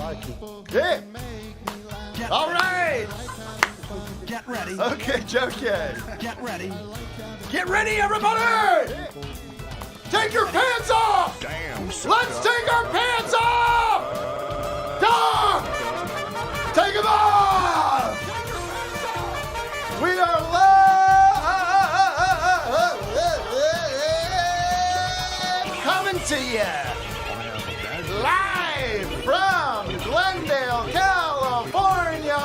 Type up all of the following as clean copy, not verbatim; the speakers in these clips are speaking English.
like it. Yeah. All right. Get ready. Okay, Joe. Get ready. Get ready, everybody! Take your pants off! Damn. Let's take our pants off! Dog! Take them off! We are coming to you live from Glendale, California.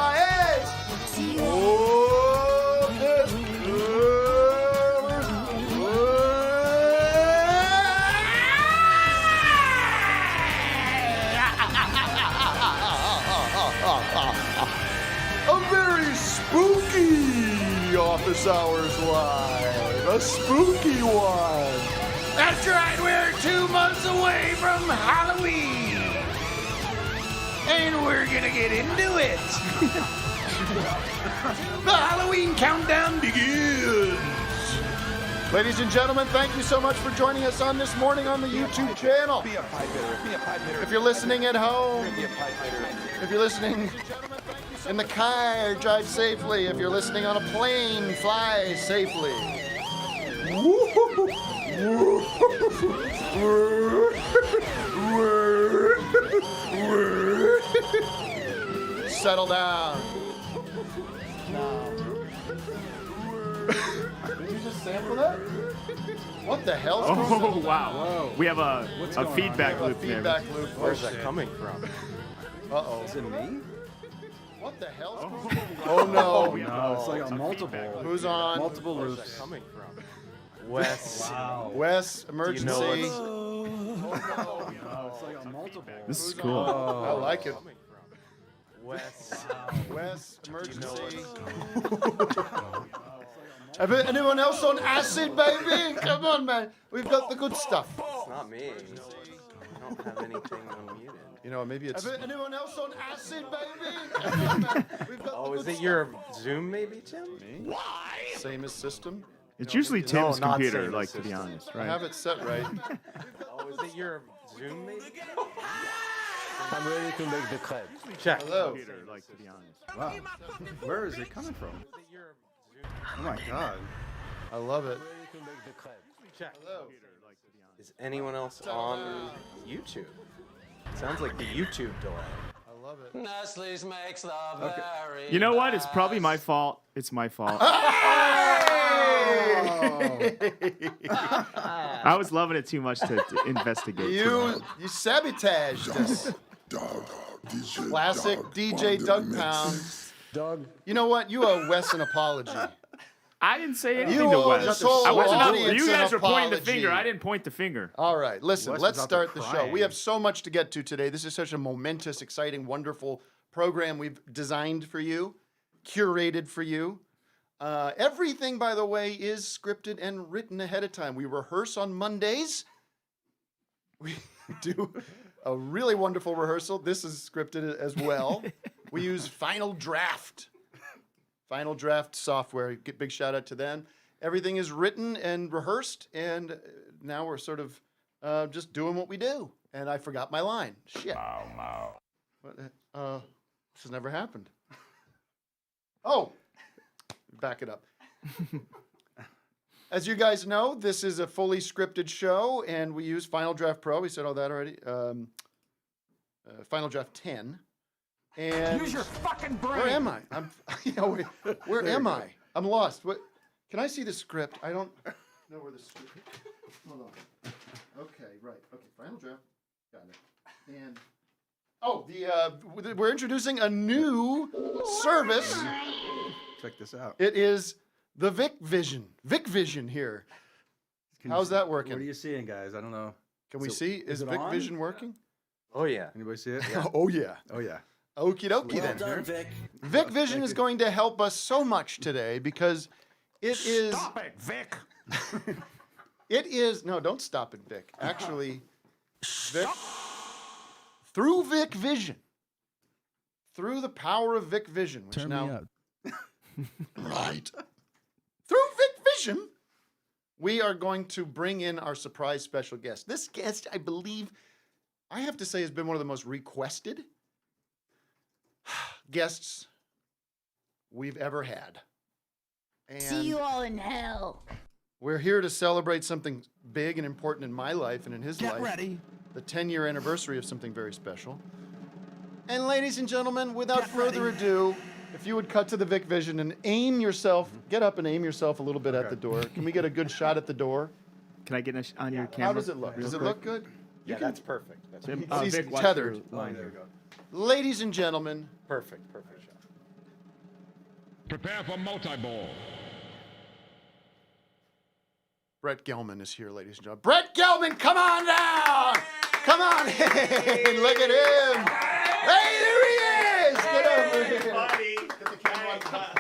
A very spooky Office Hours Live. A spooky one. That's right, we're 2 months away from Halloween. And we're gonna get into it. The Halloween countdown begins. Ladies and gentlemen, thank you so much for joining us on this morning on the YouTube channel. Be a pipe hitter. If you're listening at home, Be a pipe hitter. if you're listening in the car, drive safely. If you're listening on a plane, fly safely. Settle down. Did you just sample that? What the hell? Oh, wow. Whoa. We have a feedback loop there. Feedback loop. Where's that coming from? Uh-oh. Is it me? What the hell? Oh, no. No, it's like a multiple. Who's on? Multiple Where's loops. that coming from? Wes. Wow. Wes, emergency. know No, it's like a multiple. This is cool. I like it. Coming from? Wes. Wes, emergency. Anyone else on acid, baby? Come on, man. We've got the good stuff. It's not me. I don't have anything unmuted. You know, maybe it's. Anyone else on acid, baby? Come on, man. We've got Oh, the is good it your Zoom maybe, Tim? stuff. Same as system. It's usually Tim's not computer, same like, to be system. honest, I right? have it set right. Oh, is it your Zoom maybe? I'm ready to make the cut. Check. Hello. Computer, like, to be honest. Wow. Where is it coming from? Is it your Zoom? Oh my god. I love it. Ready to make the cut. Check. Hello. Is anyone else on YouTube? Sounds like the YouTube delay. I love it. Nestle's makes the very You know what? It's probably my fault. It's my fault. I was loving it too much to investigate. You sabotaged us. Classic DJ Doug Pound. Doug. You know what? You owe Wes an apology. I didn't say anything You to owe Wes. the whole I wasn't. audience You guys an were pointing the apology. finger. I didn't point the finger. All right, listen, Wes let's was out there start the show. crying. We have so much to get to today. This is such a momentous, exciting, wonderful program we've designed for you, curated for you. Everything, by the way, is scripted and written ahead of time. We rehearse on Mondays. We do a really wonderful rehearsal. This is scripted as well. We use Final Draft software. Big shout out to them. Everything is written and rehearsed, and now we're sort of just doing what we do. And I forgot my line. Shit. What, this has never happened. Oh, back it up. As you guys know, this is a fully scripted show, and we use Final Draft Pro. We said all that already. Final Draft 10. And Use your fucking brain. where am I? Where am I? I'm lost. What? Can I see the script? I don't know where the script. Hold on. Okay, right. Okay, Final Draft. Got it. And we're introducing a new service. Check this out. It is the Vic Vision. Vic Vision here. How's that working? What are you seeing, guys? I don't know. Can we So, see? Is it Vic on? Vision working? Oh yeah. Anybody see it? Oh yeah. Oh yeah. Okie dokie then. Vic. Vic Vision is going to help us so much today because it is. Stop it, Vic. It is. No, don't stop it, Vic. Actually, Vic. Through Vic Vision. Through the power of Vic Vision, which Turn now. me up. Right. Through Vic Vision, we are going to bring in our surprise special guest. This guest, I believe, I have to say, has been one of the most requested guests we've ever had. And See you all in hell. we're here to celebrate something big and important in my life and in his Get life. ready. The 10-year anniversary of something very special. And ladies and gentlemen, without Get further ready. ado, if you would cut to the Vic Vision and aim yourself, get up and aim yourself a little bit at the door. Can we get a good shot at the door? Can I get on your camera? How does it look? real Does it quick? look good? Yeah, that's perfect. That's Tim, He's Vic, watch tethered. your line. There we go. Ladies and gentlemen, perfect shot. Prepare for multi-ball. Brett Gelman is here, ladies and gentlemen. Brett Gelman, come on down! Come on in! Look at him! Hey, there he is! Get over here. Buddy. Get the camera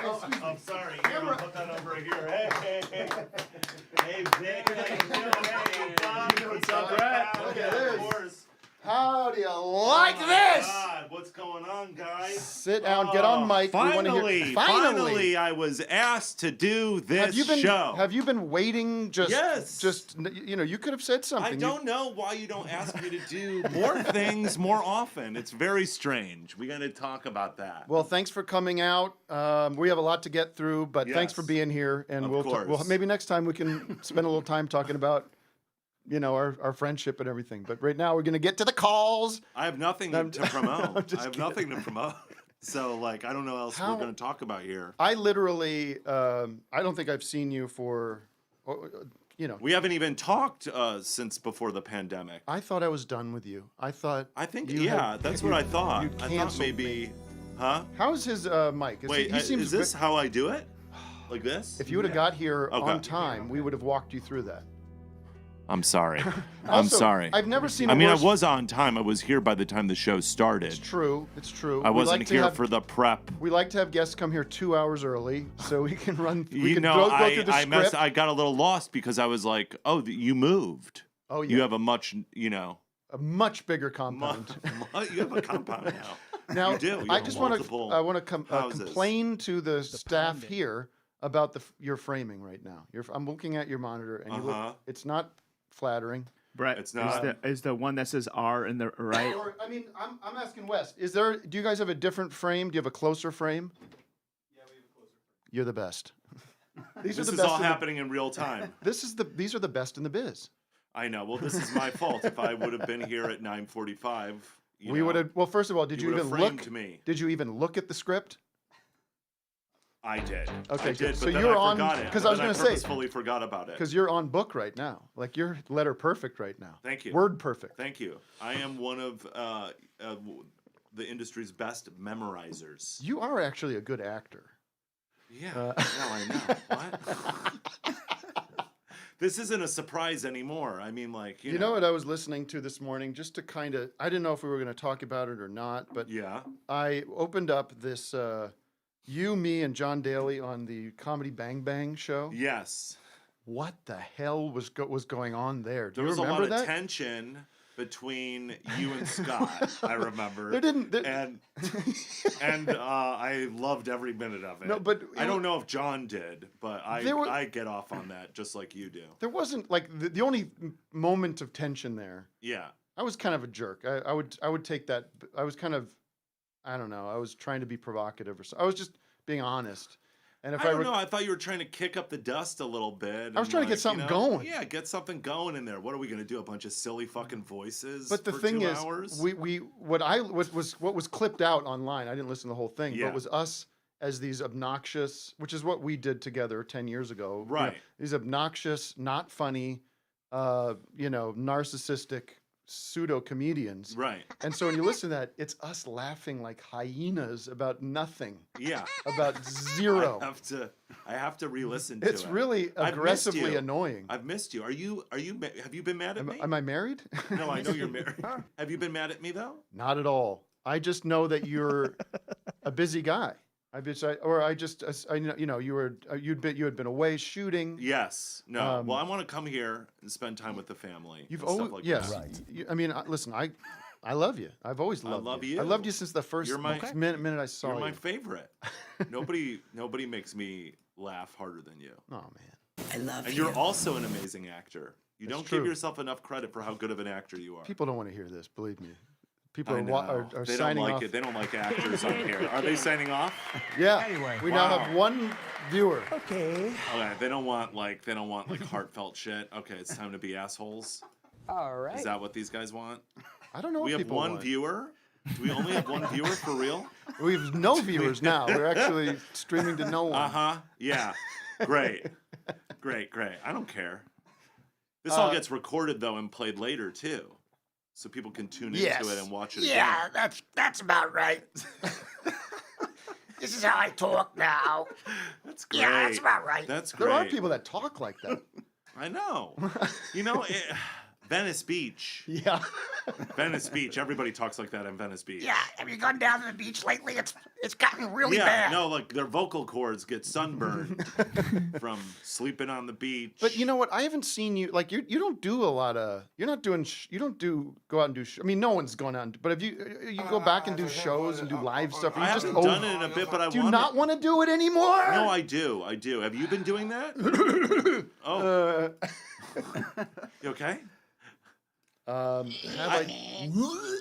on. I'm sorry. Here, we'll put that over here. Hey, hey, Vic, how you doing? Hey, Bob. What's up, Brett? Look at this. Of course. How do you like Oh, this? God, what's going on, guys? Sit down, get on mic. We wanna hear- Finally, I was asked to do this show. Have you been waiting? Yes. You could have said something. I don't know why you don't ask me to do more things more often. It's very strange. We got to talk about that. Well, thanks for coming out. We have a lot to get through, but thanks for Yes. being here. And Of we'll course. maybe next time we can spend a little time talking about, our friendship and everything. But right now we're gonna get to the calls. I have nothing I'm- to promote. I'm just I have kidding. nothing to promote. So, I don't know what else How- we're going to talk about here. I literally, I don't think I've seen you for, We haven't even talked since before the pandemic. I thought I was done with you. I think, you that's what I thought. you I thought canceled maybe, huh? How's his mic? Wait, he seems is this how I do it? Like this? If you would have got here Okay. on time, we would have walked you through that. I'm sorry. I'm Also, sorry. I've never seen. I a mean, I worse- was on time. I was here by the time the show started. It's true. It's true. I We wasn't like to here have- for the prep. We like to have guests come here 2 hours early so we can run. We You can know, go through the script. I got a little lost because I was like, oh, you moved. Oh, You yeah. have a much, a much bigger compound. you have a compound now. Now, You do. You I have just want multiple to. I want to houses. complain to the staff here about your framing right now. I'm looking at your monitor, and you Uh-huh. look. It's not flattering. Brett, It's not. is the one that says R in the right? Or, I mean, I'm asking Wes. Do you guys have a different frame? Do you have a closer frame? Yeah, we have a closer frame. You're the best. These This are the is best all in the- happening in real time. These are the best in the biz. I know. Well, this is my fault. If I would have been here at 9:45, We would have. Well, first of all, did you would even have look? framed me. Did you even look at the script? I did. Okay, I good. did, So but then you're I on- forgot it. 'cause But I was then gonna say- purposefully forgot about it. Because you're on book right now. Like you're letter perfect right now. Thank you. Word perfect. Thank you. I am one of the industry's best memorizers. You are actually a good actor. Yeah. No, I know. What? This isn't a surprise anymore. I mean, You know what I was listening to this morning, just to kind of, I didn't know if we were going to talk about it or not, but Yeah. I opened up this, you, me, and John Daly on the Comedy Bang Bang show. Yes. What the hell was going on there? Do There was you a remember lot of that? tension between you and Scott. I remember. And I loved every minute of it. No, but I don't know if John did, but I get off on that just like you do. There wasn't like the only moment of tension there. Yeah. I was kind of a jerk. I would take that. I was kind of, I don't know. I was trying to be provocative or so. I was just being honest. And if I don't know. I thought you were trying to kick up the dust a little bit. I was trying to get something going. Yeah, get something going in there. What are we gonna do? A bunch of silly fucking voices? But the for thing 2 is, hours? what was clipped out online. I didn't listen to the whole thing, Yeah. but it was us as these obnoxious, which is what we did together 10 years ago. You know, Right. these obnoxious, not funny, narcissistic pseudo comedians. Right. And so when you listen to that, it's us laughing like hyenas about nothing. Yeah. About zero. I have to re-listen to it. It's really I've missed aggressively you. annoying. I've missed you. Have you been mad at me? Am I married? No, I know you're married. Have you been mad at me though? Not at all. I just know that you're a busy guy. I know you had been away shooting. Yes. No. Well, I want to come here and spend time with the family. You've and always stuff like yes. that. I mean, listen, I love you. I've always loved love you. you. I loved you since the first You're my- minute I saw You're my you. favorite. Nobody makes me laugh harder than you. Oh man. I love And you. you're also an amazing actor. You That's don't true. give yourself enough credit for how good of an actor you are. People don't want to hear this, believe me. People I are, know. are They don't signing like off. it. They don't like actors on here. Are they signing off? Yeah. Anyway. We now have one viewer. Okay. Okay. They don't want like heartfelt shit. Okay, it's time to be assholes. All right. Is that what these guys want? I don't know We what have people one want. viewer. Do we only have one viewer for real? We have no viewers now. We're actually streaming to no one. Yeah. Great. Great. I don't care. This all gets recorded though and played later too, so people can tune into it and watch it Yeah, again. that's about right. This is how I talk now. That's great. Yeah, that's about right. That's great. There are people that talk like that. I know. You know, Venice Beach. Yeah. Venice Beach. Everybody talks like that in Venice Beach. Yeah, have you gone down to the beach lately? It's gotten really Yeah, bad. no, like their vocal cords get sunburned from sleeping on the beach. But you know what? I haven't seen you like you don't do a lot of you're not doing you don't do go out and do I mean no one's going out and, but if you go back and do shows and do live stuff, I haven't done it in a bit, but I do you want not want to do it anymore? No, I do. Have you been doing that? Oh, you okay? Have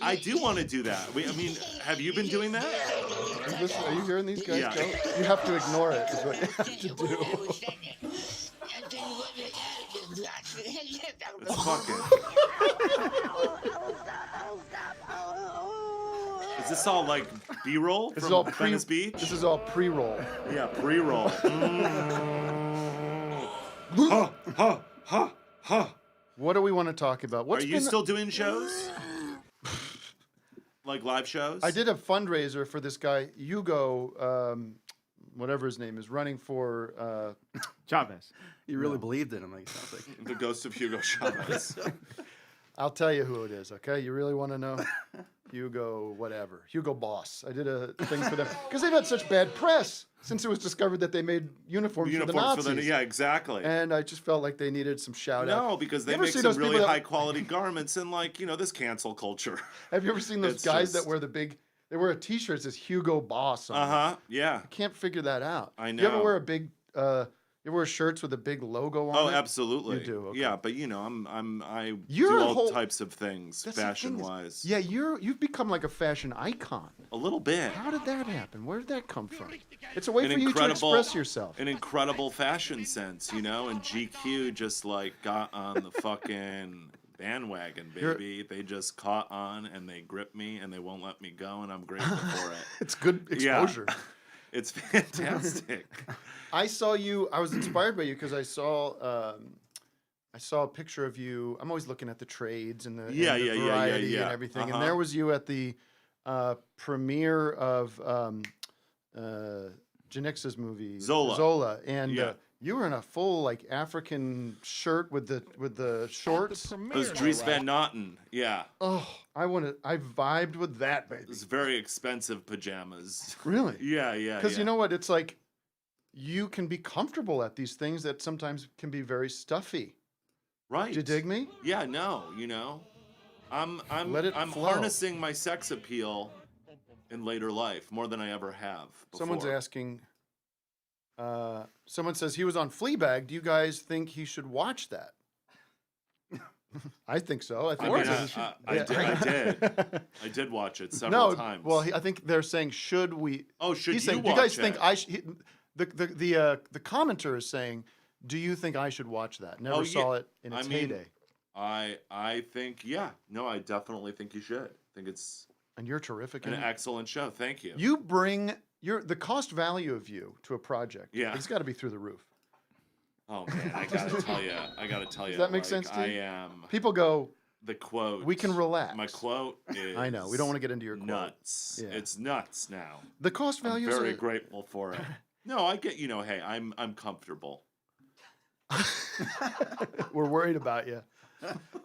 I do want to do that. I mean, have you been doing that? are you hearing these guys Yeah. go? You have to ignore it is what you have to do. It's fucking. Is this all like B-roll This from is all Venice Beach? This is all pre-roll. Yeah, pre-roll. Huh, huh, huh, huh. What do we want to talk about? Are you still doing shows? Like live shows? I did a fundraiser for this guy, Hugo, whatever his name is, running for. Chavez. You really believed in him. Like, it sounds like. The ghost of Hugo Chavez. I'll tell you who it is, okay? You really want to know? Hugo, whatever. Hugo Boss. I did a thing for them because they've had such bad press since it was discovered that they made uniforms for the Nazis. Yeah, exactly. And I just felt like they needed some shout out. No, because they You ever make see some those really people that- high quality garments and like, this cancel culture. Have you ever seen those It's guys just- that wear they wear a t-shirt that says Hugo Boss on it? Yeah. I can't figure that out. I You ever know. wear you ever wear shirts with a big logo on Oh, it? absolutely. You do, okay. Yeah, but I You're do a all whole- types of things That's the thing fashion is- wise. Yeah, you've become like a fashion icon. A little bit. How did that happen? Where did that come from? It's a way An for you to incredible- express yourself. An incredible fashion sense, and GQ just like got on the fucking bandwagon, baby. They just caught on and they gripped me and they won't let me go, and I'm grateful for it. It's good Yeah. exposure. It's fantastic. I saw you. I was inspired by you because I saw a picture of you. I'm always looking at the trades and the, Yeah, and the yeah, yeah, variety yeah. and everything. Uh-huh. And there was you at the premiere of Janix's movie Zola. and Yeah. you were in a full like African shirt with the shorts. It was Dries Van Noten. Yeah. Oh, I vibed with that, baby. It's very expensive pajamas. Really? Yeah. Because you know what? It's like you can be comfortable at these things that sometimes can be very stuffy. Right. Do you dig me? Yeah, no, I'm Let it I'm flow. harnessing my sex appeal in later life more than I ever have before. Someone's asking. Someone says he was on Fleabag. Do you guys think he should watch that? I think so. I think I did watch it several times. Well, I think they're saying should we? Oh, should He's you saying, do you watch guys think it? I should? The commenter is saying, do you think I should watch that? Never Oh, saw yeah. it in I its mean, heyday. I think I definitely think you should. I think it's And you're terrific. an in it. excellent show. Thank you. You bring the cost value of you to a project. Yeah. It's got to be through the roof. Oh man, I gotta tell you. Does that make sense to I you? am People go, the quote. we can relax. My quote is. I know. We don't want to get into your quote. nuts. Yeah. It's nuts now. The cost I'm value very is grateful for it. No, I get. Hey, I'm comfortable. we're worried about you.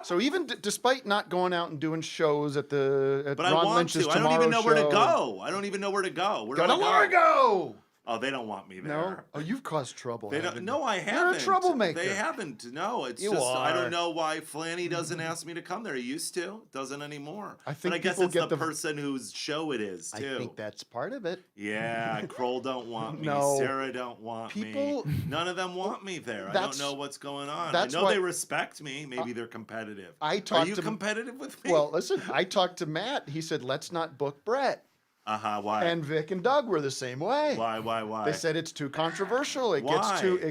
So even despite not going out and doing shows at But I Ron want Lynch's to. I don't Tomorrow even know where to Show- go. I don't even know where to go. Where do Go to I go? Largo. Oh, they don't want me there. No? Oh, you've caused trouble. They don't. haven't No, you? I You're haven't. a troublemaker. They haven't. No, it's You just I are. don't know why Flanny doesn't ask me to come there. He used to. Doesn't anymore. I think but I guess people it's get the the- person whose show it is too. I think that's part of it. Yeah, Kroll don't want me. No. Sarah don't want People- me. None of them want me there. I don't That's- know what's going on. I that's know why- they respect me. Maybe they're competitive. I Are talked you to competitive with me? Well, listen, I talked to Matt. He said, let's not book Brett. Why? And Vic and Doug were the same way. Why? They said it's too controversial. It Why?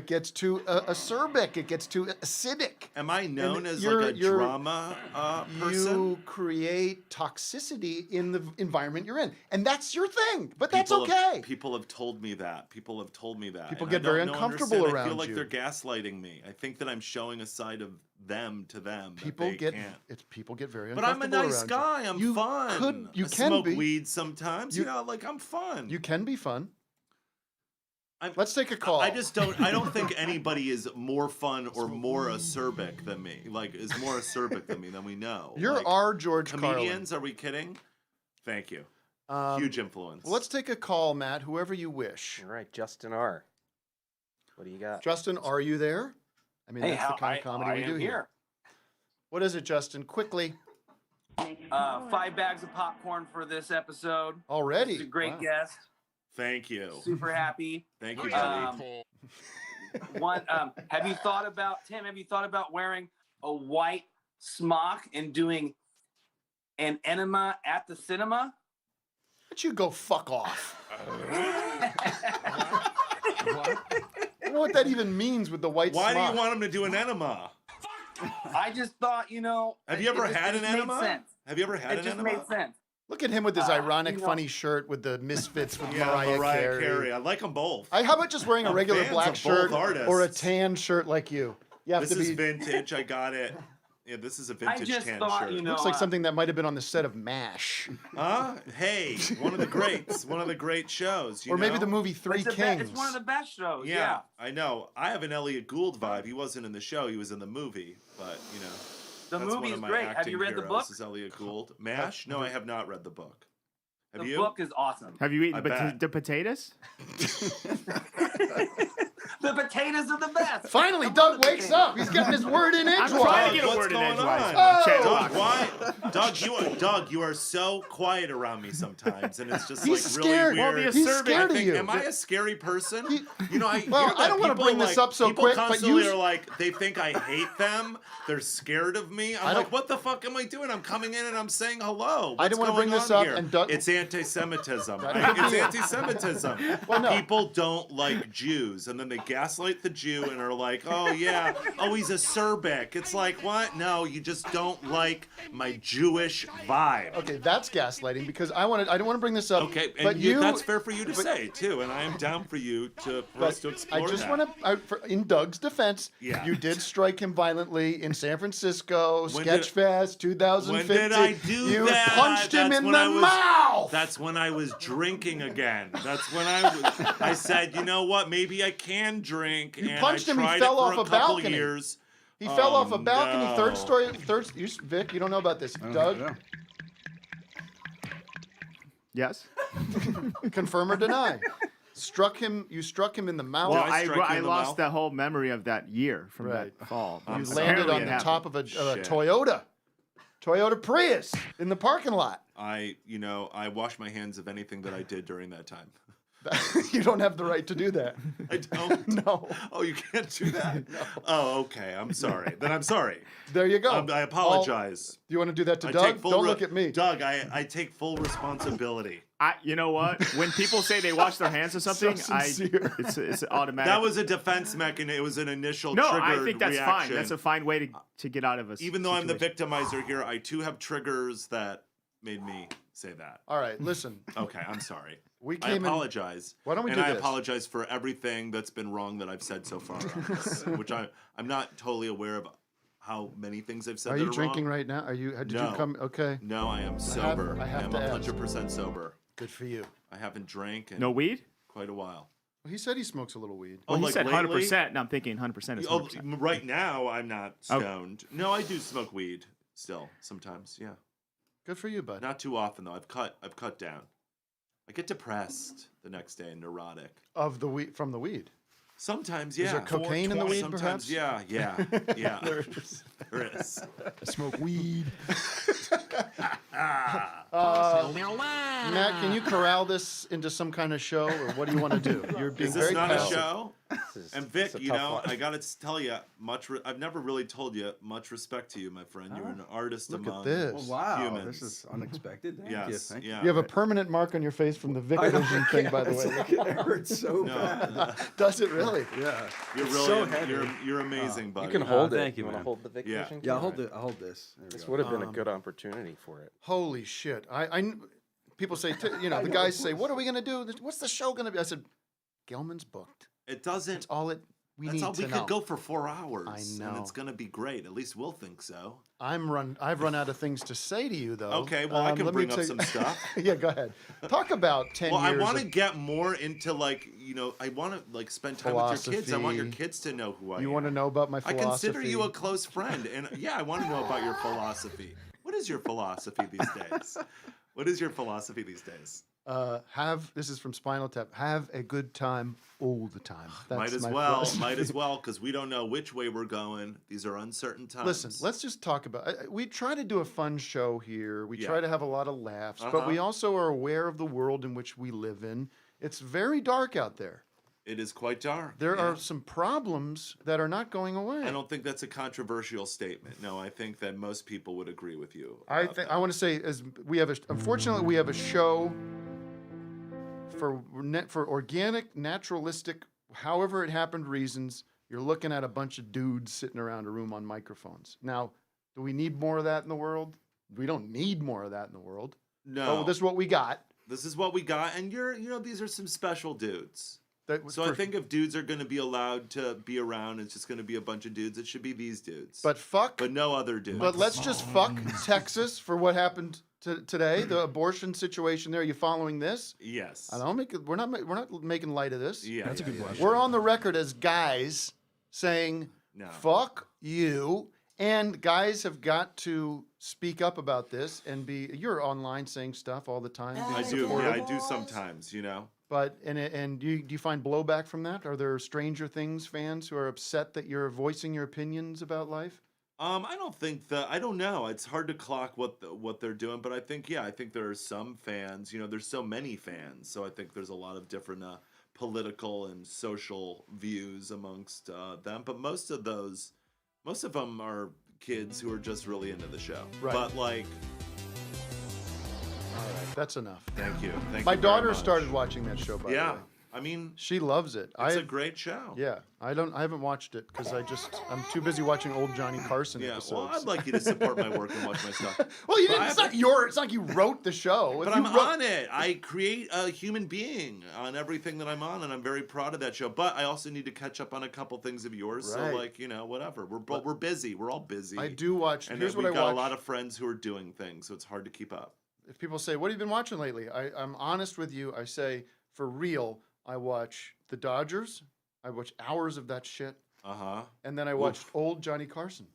gets too acerbic. It gets too acidic. Am I known as you're- like a you're- drama person? You create toxicity in the environment you're in, and that's your thing. But that's People okay. have, people have told me that. People have told me that. People and get I don't very know, uncomfortable understand. I around feel like you. they're gaslighting me. I think that I'm showing a side of them to them. that People they get can't. people get very But I'm a uncomfortable nice around guy. you. I'm You fun. You I can smoke be. weed sometimes. You know, like I'm fun. You can be fun. I'm- Let's take a call. I don't think anybody is more fun or more acerbic than me. Like is more acerbic than me than we know. You're like, our George comedians. Are we kidding? Thank you. Carlin. Huge influence. Well, let's take a call, Matt. Whoever you wish. All right, Justin R. What do you got? Justin, are you there? I mean, Hey, that's the kind of comedy we do am here. What is it, Justin? Quickly. 5 bags of popcorn for this episode. Already. He's a great Wow. guest. Thank you. Super happy. Thank you, buddy. Have you thought about, Tim, wearing a white smock and doing an enema at the cinema? Why don't you go fuck off? I don't know what that even means with the white Why smock. do you want him to do an enema? I just thought, you know. Have you ever it just- had it an just made enema? sense. Have you ever had It an just enema? made sense. Look at him with his ironic, you know- funny shirt with the misfits with Yeah, Mariah Carey. I like them both. How about just wearing a I'm regular fans black of both shirt artists. or a tan shirt like you? You have This to is be. vintage. I got it. Yeah, this is a I vintage just tan thought, shirt. you know. Looks like something that might have been on the set of MASH, Huh? Hey, one of the greats. One of the great shows. You or maybe know? the movie Three Kings. It's one of the best shows. Yeah, I know. I have an Elliot Gould vibe. He wasn't in the show. He was in the movie. But, you know. The that's one movie of is my great. Have acting you read the heroes book? Is Elliot Gould. MASH? No, I have not read the book. Have The you? book is awesome. Have you eaten I bet. the potatoes? The potatoes are the best. Finally, I love Doug the wakes potatoes. up. He's getting his word in I'm edgewise. trying to get a What's word in going edgewise. on? Chad Doug, Ubovich. why? Doug, you are so quiet around me sometimes, and it's just He's like scared. really Well, weird. the He's acerbic- scared I of think, you. am I a scary person? You know, I Well, hear that I don't wanna people, bring this like, up so people quick, but constantly you- are like, they think I hate them. They're scared of me. I'm like, what the fuck am I doing? I'm coming in and I'm saying hello. I didn't What's wanna bring going this on up, here? and Doug- It's anti-Semitism. That It's could be it. anti-Semitism. Well, no. People don't like Jews, and then they gaslight the Jew and are like, oh yeah, oh he's acerbic. It's like, what? No, you just don't like my Jewish vibe. Okay, that's gaslighting because I didn't want to bring this up. Okay, and but that's fair for you to say too, and I am down for you for us to explore I just that. want to, in Doug's defense, Yeah. you did strike him violently in San Francisco, When did- Sketchfest 2015. When did I do you that? punched him That's in when the I was- mouth. That's when I was drinking again. That's when I said, you know what? Maybe I can drink. You and punched I him, he tried fell it off for a couple balcony. Years. He fell off a Oh, balcony, no. third story. Vic, you don't know about this. Doug, Yes. confirm or deny? You struck him in the mouth. Well, Did I strike you I in the lost mouth? the whole memory of that year from Right. that fall. You I'm landed Apparently on it the happened. top of a Shit. Toyota Prius in the parking lot. I wash my hands of anything that I did during that time. You don't have the right to do that. I don't. No. Oh, you can't do that? Oh, okay. I'm sorry. Then I'm sorry. There you go. I apologize. Do you want to do that to I Doug? take full Don't look at me. Doug, I take full responsibility. You know what? When people say they wash their hands or something, sincere. it's automatic. That was a defense mechanism. It was an initial no, triggered I think that's reaction. fine. That's a fine way to get out of a Even though I'm the situation. victimizer here, I too have triggers that made me say that. All right, listen. Okay, I'm sorry. We I came in. apologize. Why don't we and do I this? apologize for everything that's been wrong that I've said so far on this, which I'm not totally aware of how many things I've said Are that you are drinking wrong. right now? Are you? Did No. you come? Okay. No, I am sober. I have am to ask. 100% sober. Good for you. I haven't drank in No weed? quite a while. Well, he said he smokes a little weed. Well, he like said lately? 100%. Now I'm thinking 100% is 100%. Right now, I'm not Oh. stoned. No, I do smoke weed still sometimes. Yeah, Good for you, bud. not too often though. I've cut down. I get depressed. the next day, neurotic. Of the weed, from the weed. Sometimes, yeah. Is there cocaine in the weed, Sometimes, perhaps? yeah. There is. There is. Smoke weed. Matt, can you corral this into some kind of show, or what do you want to do? You're being Is this very not a passive. show? And Vic, a you tough know, one. I gotta tell you, I've never really told you much respect to you, my friend. You're an artist Look among at this. Well, wow, humans. this is unexpected. Thank you. Yes, Thank yeah. You have a permanent mark on your face from the Vic Vision thing, by the way. It hurts so bad. No, Does it really? Yeah. you're It's really, so heavy. you're amazing, buddy. You can hold it. thank you, want to man. hold the Vic Yeah. Vision? Yeah, I'll All hold right. I'll hold this. There we This go. would have been a good opportunity for it. Holy shit! People say, the guys say, "What are we gonna do? What's the show gonna be?" I said, "Gelman's booked. It doesn't. That's all we That's need all to we know." could go for 4 hours. I And know. it's gonna be great. At least we'll think so. I've run out of things to say to you, though. Okay, well, I can let me bring up some stuff. Yeah, go ahead. Talk about 10 Well, I years. want to of- get more into I want to spend time with your kids. I want your Philosophy. kids to know who I am. You want to know about my I philosophy? consider you a close friend, and yeah, I want to know about your philosophy. What is your philosophy these days? What is your philosophy these days? This is from Spinal Tap. Have a good time all the time. That's Might as my well, philosophy. because we don't know which way we're going. These are uncertain times. Listen, let's just talk about. We try to do a fun show here. We try Yeah. to have a lot of laughs, but we also are aware of the world in which we live in. It's very dark out there. It is quite dark. There yeah. are some problems that are not going away. I don't think that's a controversial statement. No, I think that most people would agree with you. I about think that. I want to say, unfortunately, we have a show for organic, naturalistic, however it happened reasons. You're looking at a bunch of dudes sitting around a room on microphones. Now, do we need more of that in the world? We don't need more of that in the world. No, Oh, this is what we got. this is what we got, and these are some special dudes. So I For- think if dudes are going to be allowed to be around, it's just going to be a bunch of dudes. It should be these dudes. But no other dudes. But let's just fuck Texas for what happened today, the abortion situation there. Are you following this? Yes. We're not making light of this. Yeah, that's a good We're on the record as guys saying, No. fuck you. And guys have got to speak up about this and you're online saying stuff all the time. being I do. supportive. Yeah, I do sometimes. But, do you find blowback from that? Are there Stranger Things fans who are upset that you're voicing your opinions about life? I don't think that. I don't know. It's hard to clock what they're doing, but I think there are some fans. There's so many fans, so I think there's a lot of different political and social views amongst them. But most of them are kids who are just really into the show. Right. But That's enough. thank you. Thank My you very daughter much. started watching that show, by the Yeah, way. I mean, She loves it. it's a great show. Yeah, I haven't watched it because I'm too busy watching old Johnny Carson Yeah, episodes. well, I'd like you to support my work and watch my stuff. Well, you But didn't. It's not like you wrote the show. But I'm on it. I create a human being on everything that I'm on, and I'm very proud of that show. But I also need to catch up on a couple things of yours. Right. So, whatever. We're busy. We're all busy. I do watch. And Here's we've what I got watch. a lot of friends who are doing things, so it's hard to keep up. If people say, "What have you been watching lately?" I'm honest with you. I say, for real, I watch the Dodgers. I watch hours of that shit, and then I watched old Johnny Carson.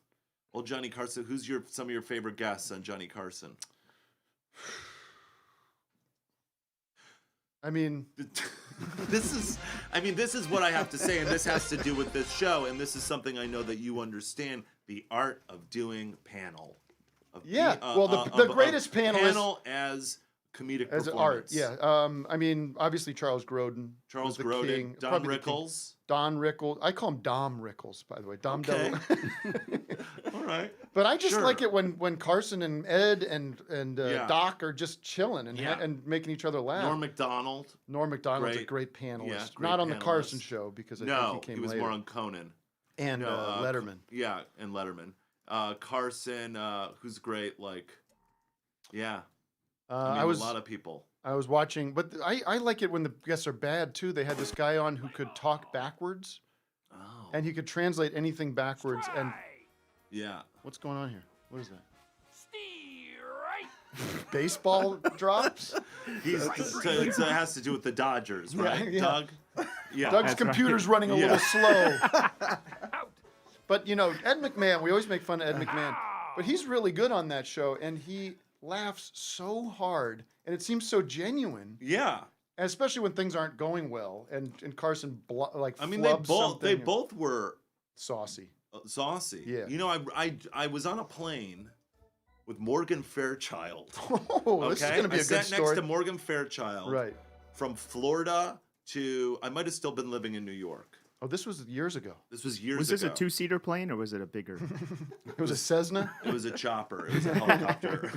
Old Johnny Carson. Who's some of your favorite guests on Johnny Carson? I mean, this is what I have to say, and this has to do with this show, and this is something I know that you understand: the art of doing panel. Yeah, well, the greatest panel as comedic as art. performance. Yeah, I mean, obviously Charles Grodin. Charles was the Grodin, king, Don probably the king. Rickles. Don Rickles. I call him Dom Rickles, by the way. Dom Okay. Double. All right. But I just Sure. like it when Carson and Ed and Yeah. Doc are just chilling and Yeah. and making each other laugh. Norm Macdonald. Norm Macdonald's a Great. great panelist. Yeah, great Not on the panelist. Carson show because I No, think he came was later. more on Conan. And No, Letterman. Yeah, and Letterman. Carson, who's great. Yeah. I mean, a lot of people. I was watching, but I like it when the guests are bad too. They had this guy on who could talk backwards, Oh. and he could translate anything backwards. And Yeah. what's going on here? What is that? Baseball drops. It has to do with the Dodgers, right, yeah. Doug? Yeah. Doug's That's right. computer's running a Yeah. little slow. But Ed McMahon, we always make fun of Ed McMahon, but he's really good on that show, and he laughs so hard, and it seems so genuine. Yeah. And especially when things aren't going well, and Carson I mean, flubs they something both were saucy. saucy. Yeah. You know, I was on a plane with Morgan Fairchild. Oh, this is Okay? gonna be I a good sat story. next to Morgan Fairchild. Right. From Florida to I might have still been living in New York. Oh, this was years ago. This was years Was this ago. a two-seater plane or was it a bigger? It was a Cessna. It was a chopper. It was a helicopter.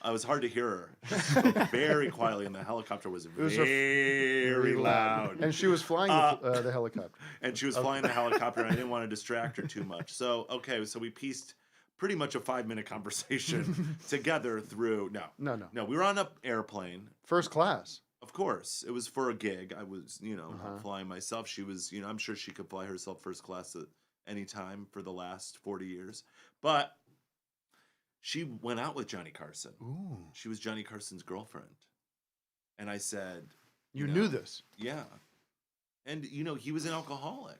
I was hard to hear her. She spoke very quietly, and the helicopter was was very loud. And she was flying the helicopter. And she was flying the helicopter, and I didn't want to distract her too much. So, so we pieced pretty much a 5-minute conversation together through. No, we were on an airplane. First class. Of course, it was for a gig. I was, not flying myself. She was, I'm sure she could fly herself first class at any time for the last 40 years. But she went out with Johnny Carson. Ooh. She was Johnny Carson's girlfriend. And I said, You knew this. Yeah. And he was an alcoholic.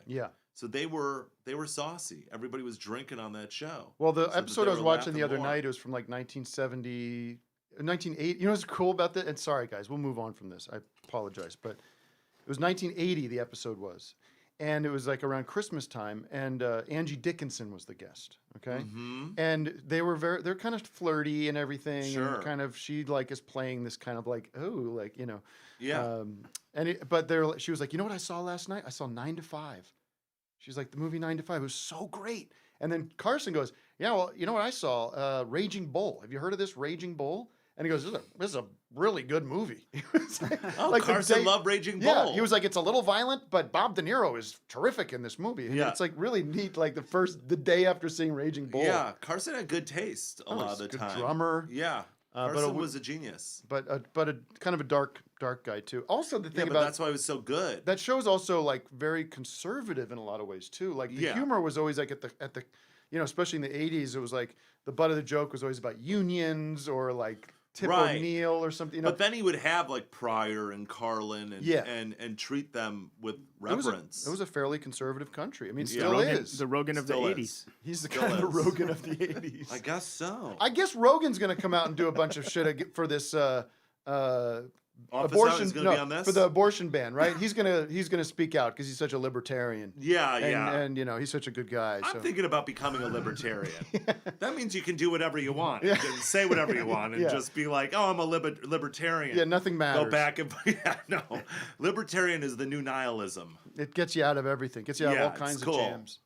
Yeah. So they were saucy. Everybody was drinking on that show. Well, the so that episode they I was were watching the laughing other more. night, it was from like 1980. You know what's cool about that? And sorry, guys, we'll move on from this. I apologize. But it was 1980, the episode was. And it was like around Christmas time. And Angie Dickinson was the guest. Okay. Mm-hmm. And they're kind of flirty and everything. Sure. And kind of, she like is playing this kind of like, Yeah. She was like, you know what I saw last night? I saw 9 to 5. She's like, the movie 9 to 5 was so great. And then Carson goes, yeah, well, you know what I saw? Raging Bull. Have you heard of this Raging Bull? And he goes, this is a really good movie. Carson loved Raging Bull. Yeah, he was like, it's a little violent, but Bob De Niro is terrific in this movie. And it's like really neat, like the day after seeing Raging Bull. Yeah, Carson had good taste a lot of the good time. drummer. Yeah, Carson was a genius. But a kind of a dark guy too. Also, the thing but about that's why it was so good. that show's also like very conservative in a lot of ways too. Like the humor was always like at the especially in the 80s, it was like the butt of the joke was always about unions or like Tip O'Neill or something. But then he would have like Pryor and Carlin and treat them with reverence. It was a fairly conservative country. I mean, it Yeah. still Rogan, is. the Rogan of Still the is. 80s. He's the still kind of is. Rogan of the 80s. I guess so. I guess Rogan's going to come out and do a bunch of shit for this Office abortion. is going to be on this? For the abortion ban, right? He's gonna speak out because he's such a libertarian. Yeah, And he's such a good guy. I'm so. thinking about becoming a libertarian. That means you can do whatever you want. And say whatever you want and just be like, oh, I'm a libertarian. Yeah, nothing matters. Go back and Libertarian is the new nihilism. It gets you out of everything. Gets you out of all it's kinds cool. of jams.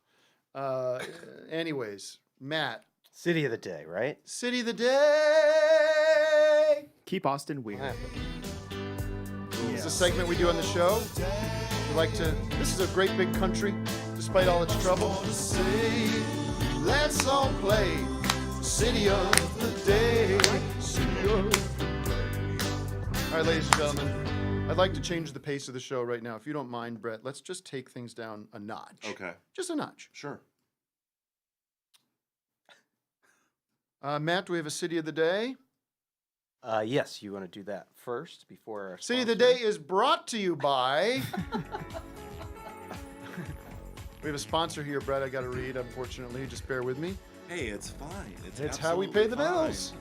Anyways, Matt. City of the day, right? City of the day. Keep Austin weird. It's a segment we do on the show. This is a great big country, despite all its trouble. Let's all play City of the Day. City of the Day. All right, ladies and gentlemen, I'd like to change the pace of the show right now. If you don't mind, Brett, let's just take things down a notch. Okay. Just a notch. Sure. Matt, do we have a City of the Day? Yes, you want to do that first before our City of the sponsor? Day is brought to you by... We have a sponsor here, Brett, I got to read, unfortunately. Just bear with me. Hey, it's fine. It's how we pay the absolutely bills. fine.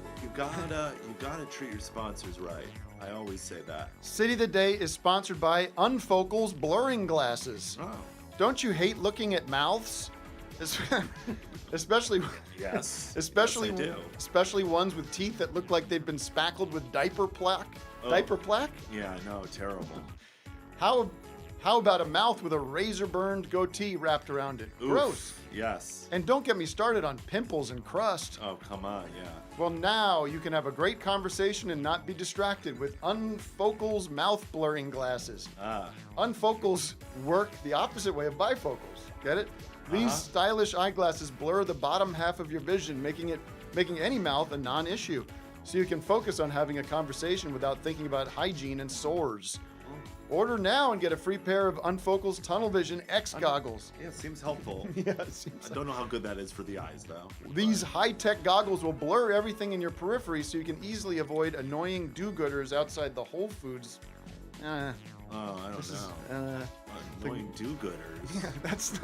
You gotta treat your sponsors right. I always say that. City of the Day is sponsored by Unfocal's Blurring Glasses. Oh. Don't you hate looking at mouths? Especially, Yes. especially, yes, I do. especially ones with teeth that look like they've been spackled with diaper plaque. Oh. Diaper plaque? Yeah, no, terrible. How about a mouth with a razor-burned goatee wrapped around it? Oof. Gross. Yes. And don't get me started on pimples and crust. Oh, come on, yeah. Well, now you can have a great conversation and not be distracted with Unfocal's mouth blurring glasses. Ah. Unfocals work the opposite way of bifocals. Get it? These stylish eyeglasses blur the bottom half of your vision, making any mouth a non-issue. So you can focus on having a conversation without thinking about hygiene and sores. Order now and get a free pair of Unfocal's Tunnel Vision X goggles. Yeah, it seems helpful. Yeah, it seems I don't know how good that is for the eyes, though. These high-tech goggles will blur everything in your periphery so you can easily avoid annoying do-gooders outside the Whole Foods. Oh, I don't know. Annoying do-gooders. That's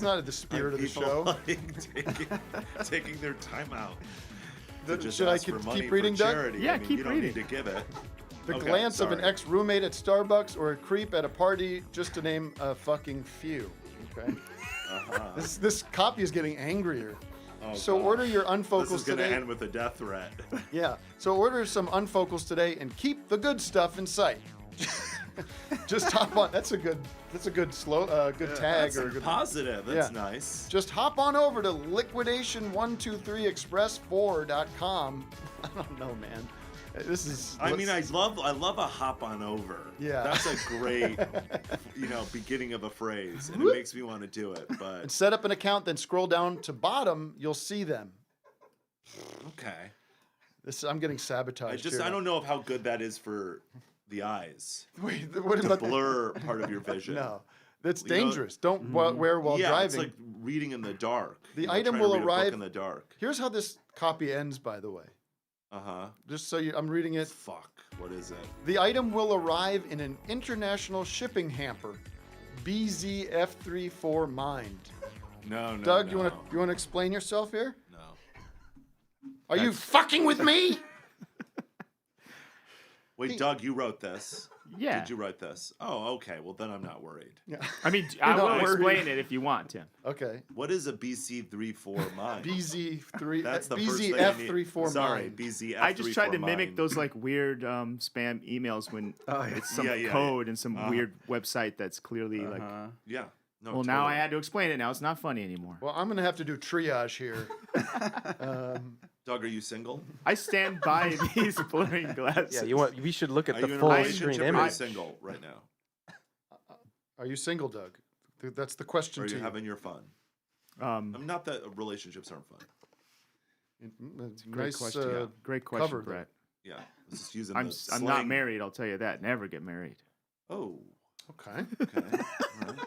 not the spirit of the People show. like taking their time out. to just Should I ask for money keep reading, for Doug? charity. Yeah, I mean, keep you don't reading. need to give it. The Okay, glance of an sorry. ex-roommate at Starbucks or a creep at a party, just to name a fucking few. Okay. This copy is getting angrier. Oh, So gosh. order your This unfocals is going to today. end with a death threat. Yeah. So order some unfocals today and keep the good stuff in sight. Just hop on. That's a good good tag That's or a good. positive. That's Yeah. nice. Just hop on over to liquidation123express4.com. I don't know, man. This is. I mean, I love a hop on over. Yeah. That's a great, beginning of a phrase, and it makes me want to do it. But And set up an account, then scroll down to bottom. You'll see them. okay, I'm getting sabotaged. I don't know how good that is for the eyes Wait, what to about blur part of your vision. No, that's You know- dangerous. Don't wear while yeah, driving. it's like reading in the dark. The item trying to will read a book arrive- in the dark. Here's how this copy ends, by the way. Just so I'm reading it. Fuck. What is it? The item will arrive in an international shipping hamper. BZF34 Mind. No. Doug, no. you want to explain yourself here? No. Are you fucking with me? Wait, Doug, you wrote this. Yeah. Did you write this? Oh, okay. Well, then I'm not worried. Yeah. I mean, I not will worried. explain it if you want, Tim. Okay. What is a BC34 mine? BZ3. That's the first thing you need. BZF34 Sorry, Mind. BZF34 I just tried to mimic mine. those like weird spam emails when it's some Yeah, code and some weird website that's clearly like. Yeah. No, Well, now I totally. had to explain it. Now it's not funny anymore. Well, I'm gonna have to do triage here. Doug, are you single? I stand by these blurring glasses. Yeah, we should look at Are the you in a full relationship screen or are you image. single right now? Are you single, Doug? That's the Or question are to you you. having your fun? Um, I'm not that relationships aren't fun. great Nice question. Great question, cover, though. Brett. Yeah. This is using I'm the I'm not slang. married. I'll tell you that. Never get married. Oh, Okay. okay. All right.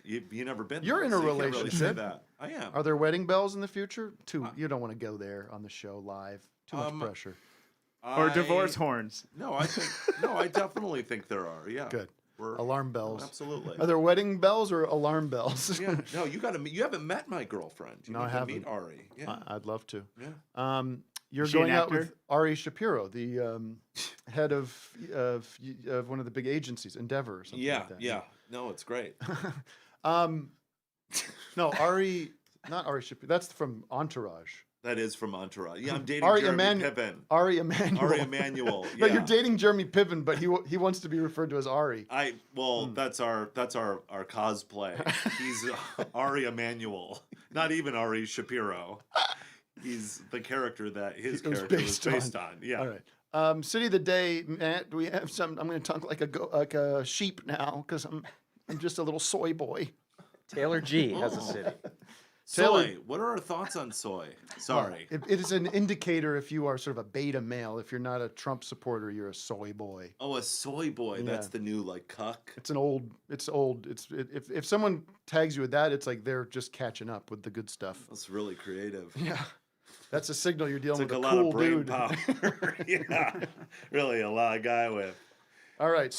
You never been You're there, in a so you can't really say relationship. that. I am. Are there wedding bells in the future? You don't want to go there on the show live. Too much Um, pressure. Or divorce horns. No, I definitely think there are. Yeah. Good. We're, Alarm bells. Absolutely. Are there wedding bells or alarm bells? Yeah. No, you haven't met my girlfriend. You No, need I to haven't. meet Ari. Yeah. I'd love to. Yeah. You're Is she an going out actor? with Ari Shapiro, the head of one of the big agencies, Endeavor or something Yeah. like that. Yeah. No, it's great. No, Ari, not Ari Shapiro. That's from Entourage. That is from Entourage. Yeah, I'm dating Ari Jeremy Emmanuel. Piven. Ari Emanuel. Ari Emanuel. No, Yeah. you're dating Jeremy Piven, but he wants to be referred to as Ari. That's our cosplay. He's Ari Emanuel, not even Ari Shapiro. He's the character that his It was character was based based on. Yeah. All right. City of the day, Matt. Do we have some? I'm going to talk like a sheep now because I'm just a little soy boy. Taylor G has a city. Soy. What are our thoughts on soy? Sorry. It is an indicator if you are sort of a beta male. If you're not a Trump supporter, you're a soy boy. Oh, a soy boy. Yeah. That's the new like cuck. It's old. If someone tags you with that, it's like they're just catching up with the good stuff. That's really creative. Yeah, that's a signal you're dealing Took with a a lot cool of brain dude. power. Yeah. Really a lot of guy with. All right,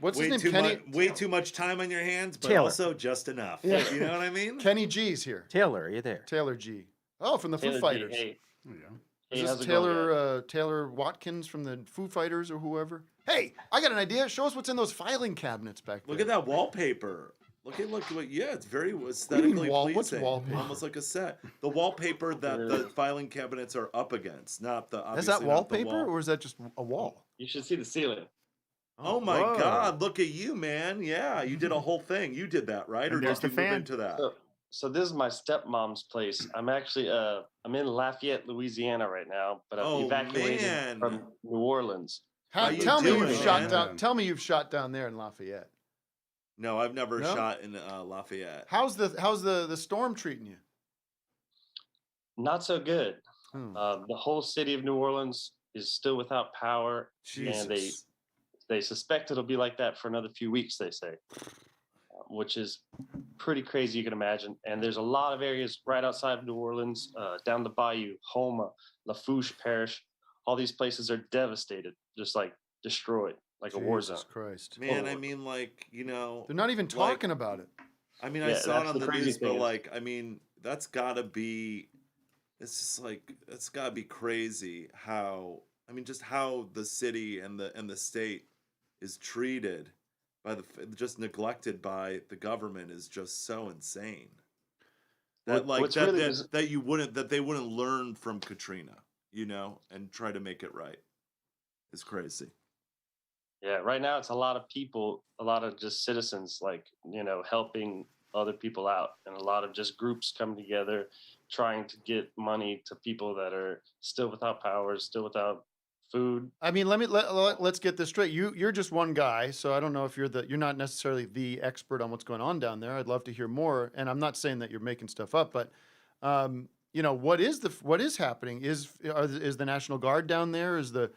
what's his name? Way too much time on your hands, but Taylor. also just enough. Yeah. You know what I mean? Kenny G's here. Taylor, are you there? Taylor G. Oh, from the Foo Taylor G, Fighters. Hey. Is Hey, this how's it going, guys? Taylor Watkins from the Foo Fighters or whoever? Hey, I got an idea. Show us what's in those filing cabinets back there. Look at that wallpaper. Look. Yeah, it's very mean aesthetically what's pleasing. wallpaper? Almost like a set. The wallpaper that the filing cabinets are up against, not the. Is that obviously not the wallpaper wall. or is that just a wall? You should see the ceiling. Oh my Whoa. God! Look at you, man. Yeah, you did a whole thing. You did that, right? And Or there's did you the move fan. into that? So this is my stepmom's place. I'm actually I'm in Lafayette, Louisiana right now, but I've Oh, evacuated man. from New Orleans. How you Tell me doing, you've shot man? down. Tell me you've shot down there in Lafayette. No, I've never No? shot in Lafayette. How's the storm treating you? Not so good. Hmm. The whole city of New Orleans is still without power, and Jesus. they suspect it'll be like that for another few weeks. They say, which is pretty crazy. You can imagine. And there's a lot of areas right outside of New Orleans, down the bayou, Houma, Lafourche Parish. All these places are devastated, just like destroyed, like a war zone. Jesus Christ. Man, Oh. I mean, like, you know. They're not even talking about it. I mean, Yeah, I saw it that's on the the crazy news, but thing is- like, I mean, that's gotta be. It's just like it's gotta be crazy how I mean, just how the city and the state is treated by just neglected by the government is just so insane. That they wouldn't learn from Katrina, and try to make it right. It's crazy. Yeah, right now it's a lot of people, a lot of just citizens, helping other people out, and a lot of just groups come together trying to get money to people that are still without power, still without food. I mean, let's get this straight. You're just one guy, so I don't know if you're not necessarily the expert on what's going on down there. I'd love to hear more, and I'm not saying that you're making stuff up, but what is happening? Is the National Guard down there? Is the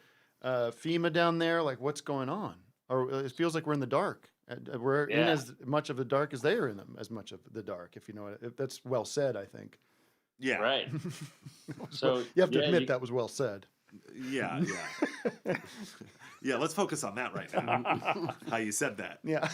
FEMA down there? Like, what's going on? Or it feels like we're in the dark. We're in as much of the dark as they are in them, as much of the dark. If you know it, that's well said, I think. Yeah. Right. So you have to admit that was well said. Yeah. Yeah, let's focus on that right now. How you said that. Yeah.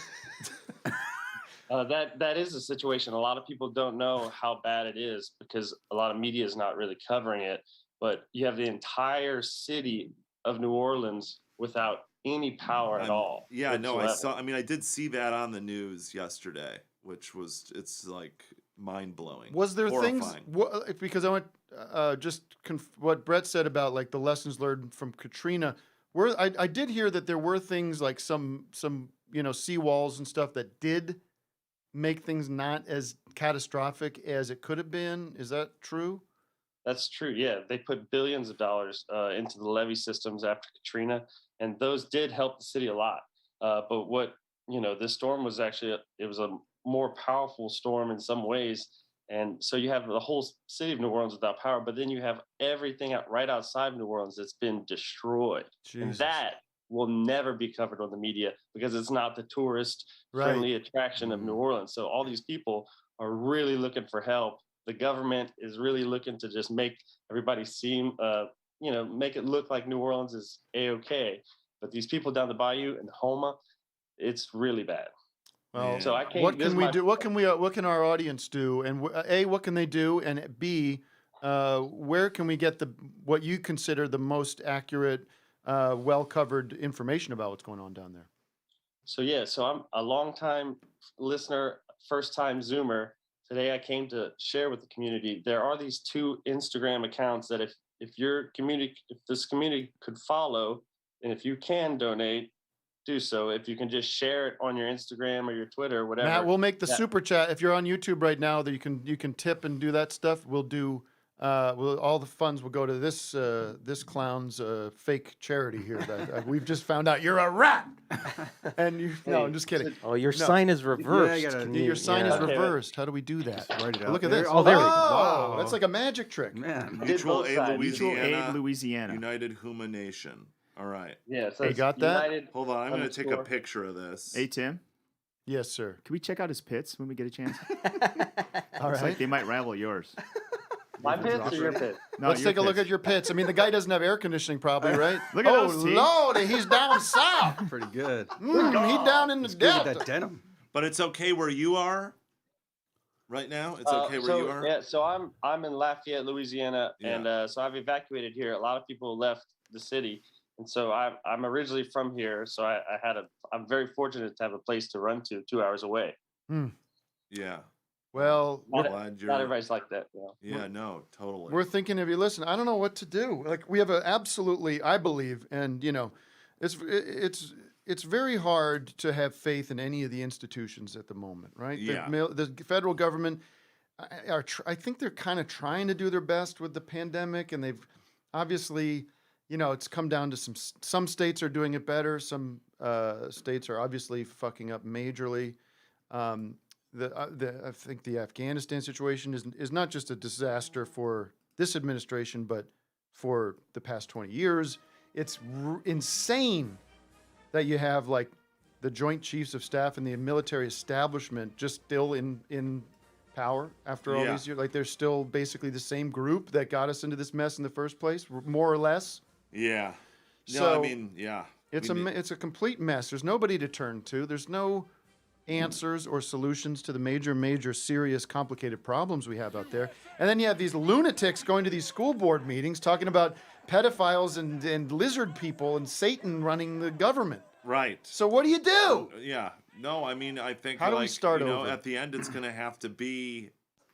That is a situation. A lot of people don't know how bad it is because a lot of media is not really covering it. But you have the entire city of New Orleans without any power at all. Yeah, no, I did see that on the news yesterday, it's like mind-blowing. Was there horrifying. Things, because I went, what Brett said about like the lessons learned from Katrina, I did hear that there were things like some seawalls and stuff that did make things not as catastrophic as it could have been. Is that true? That's true. Yeah, they put billions of dollars into the levee systems after Katrina, and those did help the city a lot. But what this storm was actually it was a more powerful storm in some ways, and so you have the whole city of New Orleans without power, but then you have everything right outside New Orleans that's been destroyed, and that will never be covered on the media because it's not the tourist-friendly attraction of New Orleans. So all these people are really looking for help. The government is really looking to just make everybody seem, make it look like New Orleans is A-okay. But these people down the bayou in Homa, it's really bad. Well, so I can't. What can we do? What can our audience do? And A, what can they do? And B, where can we get what you consider the most accurate, well-covered information about what's going on down there? So I'm a longtime listener, first-time Zoomer. Today I came to share with the community. There are these 2 Instagram accounts that if this community could follow, and if you can donate, do so. If you can just share it on your Instagram or your Twitter, or whatever. Matt, we'll make the super chat. If you're on YouTube right now, that you can tip and do that stuff. We'll do. All the funds will go to this clown's fake charity here. That we've just found out you're a rat. And no, I'm just kidding. Oh, your sign is reversed. Your sign is reversed. How do we do that? Write it out. Look at this. Oh, there we go. Wow, that's like a magic trick. Man. Mutual Aid Mutual Aid Louisiana. United Huma Nation. All right. Yeah. So you got that? United Hold on. I'm going to take a picture of this. Hey, Tim. Yes, sir. Can we check out his pits when we get a chance? All Looks right. like they might rival yours. My pits or your pits? No, Let's your take a look pits. at your pits. I mean, the guy doesn't have air conditioning, probably, right? Look at oh, those teeth. Lord, he's down south. Pretty good. He's down in the It's good with Delta. that denim. But it's okay where you are right now? It's okay where you are? Yeah, so I'm in Lafayette, Louisiana, Yeah. and so I've evacuated here. A lot of people left the city, and so I'm originally from here. So I'm very fortunate to have a place to run to 2 hours away. Yeah. Well, Not Glad everybody's like that. Yeah, no, totally. we're thinking of you. Listen, I don't know what to do. Like, we have absolutely, I believe, and it's very hard to have faith in any of the institutions at the moment, right? Yeah. The federal government, I think they're kind of trying to do their best with the pandemic, and they've obviously, it's come down to some states are doing it better. Some states are obviously fucking up majorly. I think the Afghanistan situation is not just a disaster for this administration, but for the past 20 years. It's insane that you have like the Joint Chiefs of Staff and the military establishment just still in power after all these years. Like, they're still basically the same group that got us into this mess in the first place, more or less. Yeah. No, So, I mean, yeah. It's a complete mess. There's nobody to turn to. There's no answers or solutions to the major, serious, complicated problems we have out there. And then you have these lunatics going to these school board meetings talking about pedophiles and lizard people and Satan running the government. Right. So what do you do? Yeah. No, I mean, I think How do we start you know, over? at the end it's going to have to be,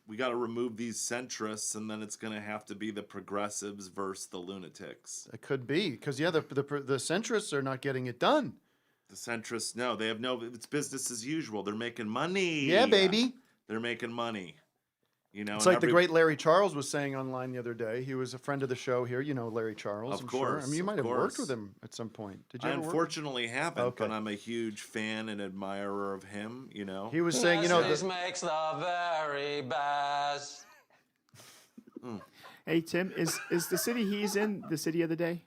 we got to remove these centrists, and then it's going to have to be the progressives versus the lunatics. It could be because the centrists are not getting it done. The centrists, no, they have no. It's business as usual. They're making money. Yeah, baby. They're making money. You know, It's like the great Larry Charles was saying online the other day. He was a friend of the show here. You know Larry Charles, Of I'm sure. course, I mean, you of might have worked course. with him at some point. Did you I ever work? unfortunately haven't, Okay. but I'm a huge fan and admirer of him. You know, He was saying, you know, This makes the very best. Hey Tim, is the city he's in the city of the day?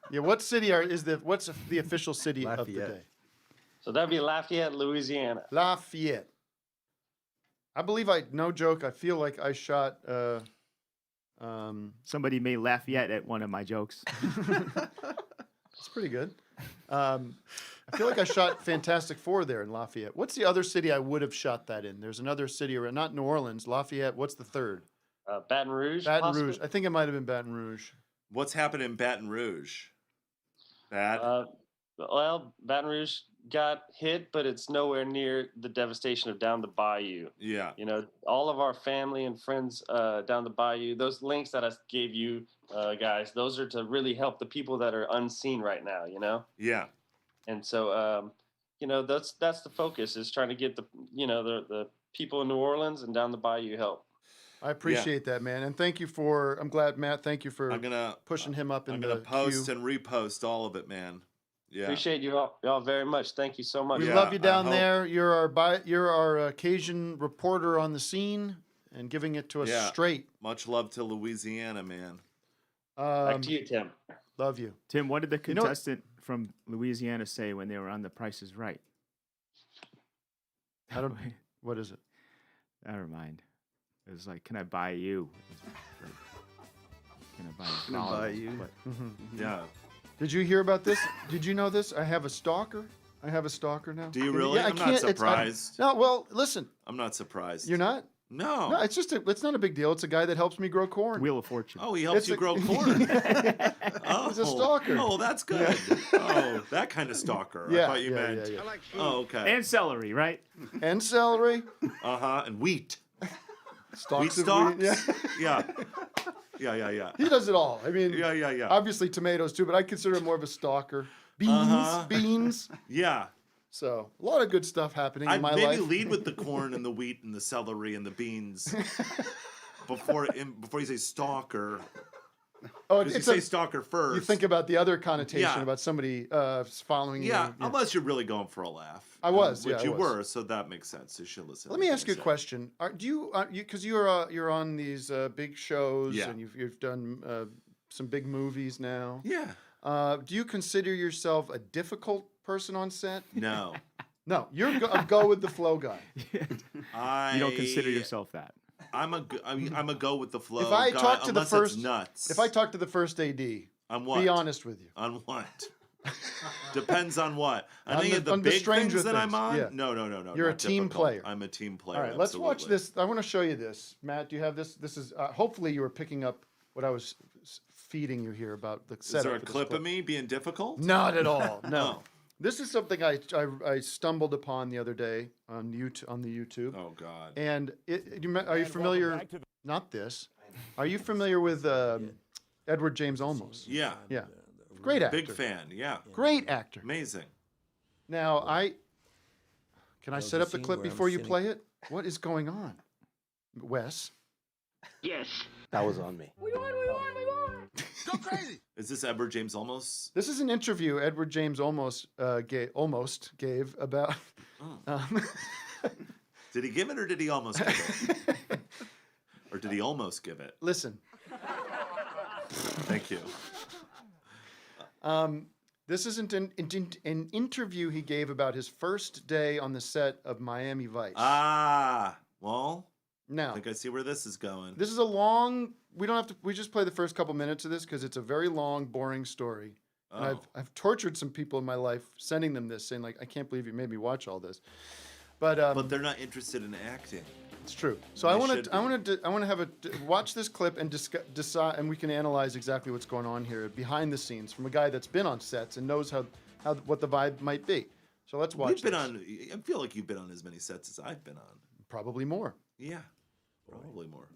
yeah. What city what's the official city of the Lafayette. day? So that'd be Lafayette, Louisiana. Lafayette. I believe no joke. I feel like I shot. Somebody may laugh yet at one of my jokes. It's pretty good. I feel like I shot Fantastic Four there in Lafayette. What's the other city I would have shot that in? There's another city around, not New Orleans, Lafayette. What's the third? Baton Rouge. Baton possibly? Rouge. I think it might have been Baton Rouge. what's happened in Baton Rouge? Bad. Well, Baton Rouge got hit, but it's nowhere near the devastation of down the bayou. Yeah. You know, all of our family and friends down the bayou, those links that I gave you guys, those are to really help the people that are unseen right now, you know? Yeah. And so, you know, that's the focus, is trying to get the people in New Orleans and down the bayou help. I appreciate that, man, and thank you for. I'm glad, Matt. Thank you for I'm gonna pushing him up in I'm the gonna post queue. and repost all of it, man. Yeah. Appreciate you all very much. Thank you so much. We Yeah, love you I down hope- there. You're our occasion reporter on the scene and giving it to us Yeah. straight. Much love to Louisiana, man. Back to you, Tim. Love you. Tim, what did the You know what- contestant from Louisiana say when they were on The Price is Right? I don't. What is it? Never mind. It was like, can I buy you? Like, can I buy you? Can I buy you? But Yeah. Did you hear about this? Did you know this? I have a stalker. I have a stalker now. Do you really? Yeah, I I'm not can't- it's- surprised. No, well, listen. I'm not surprised. You're not. No. No, it's not a big deal. It's a guy that helps me grow corn. Wheel of Fortune. Oh, he helps It's you a- grow corn. Oh, He's a stalker. Oh, that's good. Oh, that kind of stalker. I Yeah, thought you yeah, meant. yeah, yeah. Oh, okay. And celery, right? And celery. And wheat. Stalks Wheat of stalks. Yeah. Yeah. He does it all. I mean, Yeah. obviously tomatoes too, but I consider him more of a stalker. Beans. Yeah. So a lot of good stuff happening in I'd my maybe life. lead with the corn and the wheat and the celery and the beans before you say stalker. Oh, Because you it's say a, stalker first. you think about the other connotation Yeah. about somebody following yeah, you. unless you're really going for a laugh. I was, which yeah, I you was. were, so that makes sense. You should listen. Let to me what ask you a say. question. Do you because you're on these big shows Yeah. and you've done some big movies now. Yeah. Do you consider yourself a difficult person on set? No. No, you're a go with the flow guy. I You don't consider yourself that. I'm a go with the flow. If I guy, talk to the unless first it's nuts. If I talk to the first AD, on what? be honest with you. On what? Depends on what. On On any the- of the on the big Stranger things that I'm Things, on? yeah. No. You're a not team difficult. player. I'm a team player. All right, let's watch absolutely. this. I want to show you this. Matt, do you have this? This is hopefully you were picking up what I was feeding you here about the setup. Is there a for this clip of me being difficult? Not at all. No. Oh. This is something I stumbled upon the other day on YouTube. Oh God. And are you familiar? Not this. Are you familiar with Edward James Olmos? Yeah. Yeah. Great actor. Big fan. Yeah. Great actor. Amazing. Now can I set up the clip before you play it? What is going on, Wes? That was on me. Is this Edward James Olmos? This is an interview Edward James almost gave about. Did he give it or did he almost give it? Or did he almost give it? Listen, Thank you. this isn't an interview he gave about his first day on the set of Miami Vice. Well, I Now, think I see where this is going. this is a long. We don't have to. We just play the first couple minutes of this because it's a very long, boring story. And Oh. I've tortured some people in my life, sending them this, saying like, "I can't believe you made me watch all this." But they're not interested in acting. It's true. So They I should want to have watch this clip and decide, and we can analyze exactly what's going on here behind the scenes from a guy that's been on sets and knows how what the vibe might be. So let's watch. You've been on. I feel like you've been on as many sets as I've been on. Probably more. Yeah, probably more.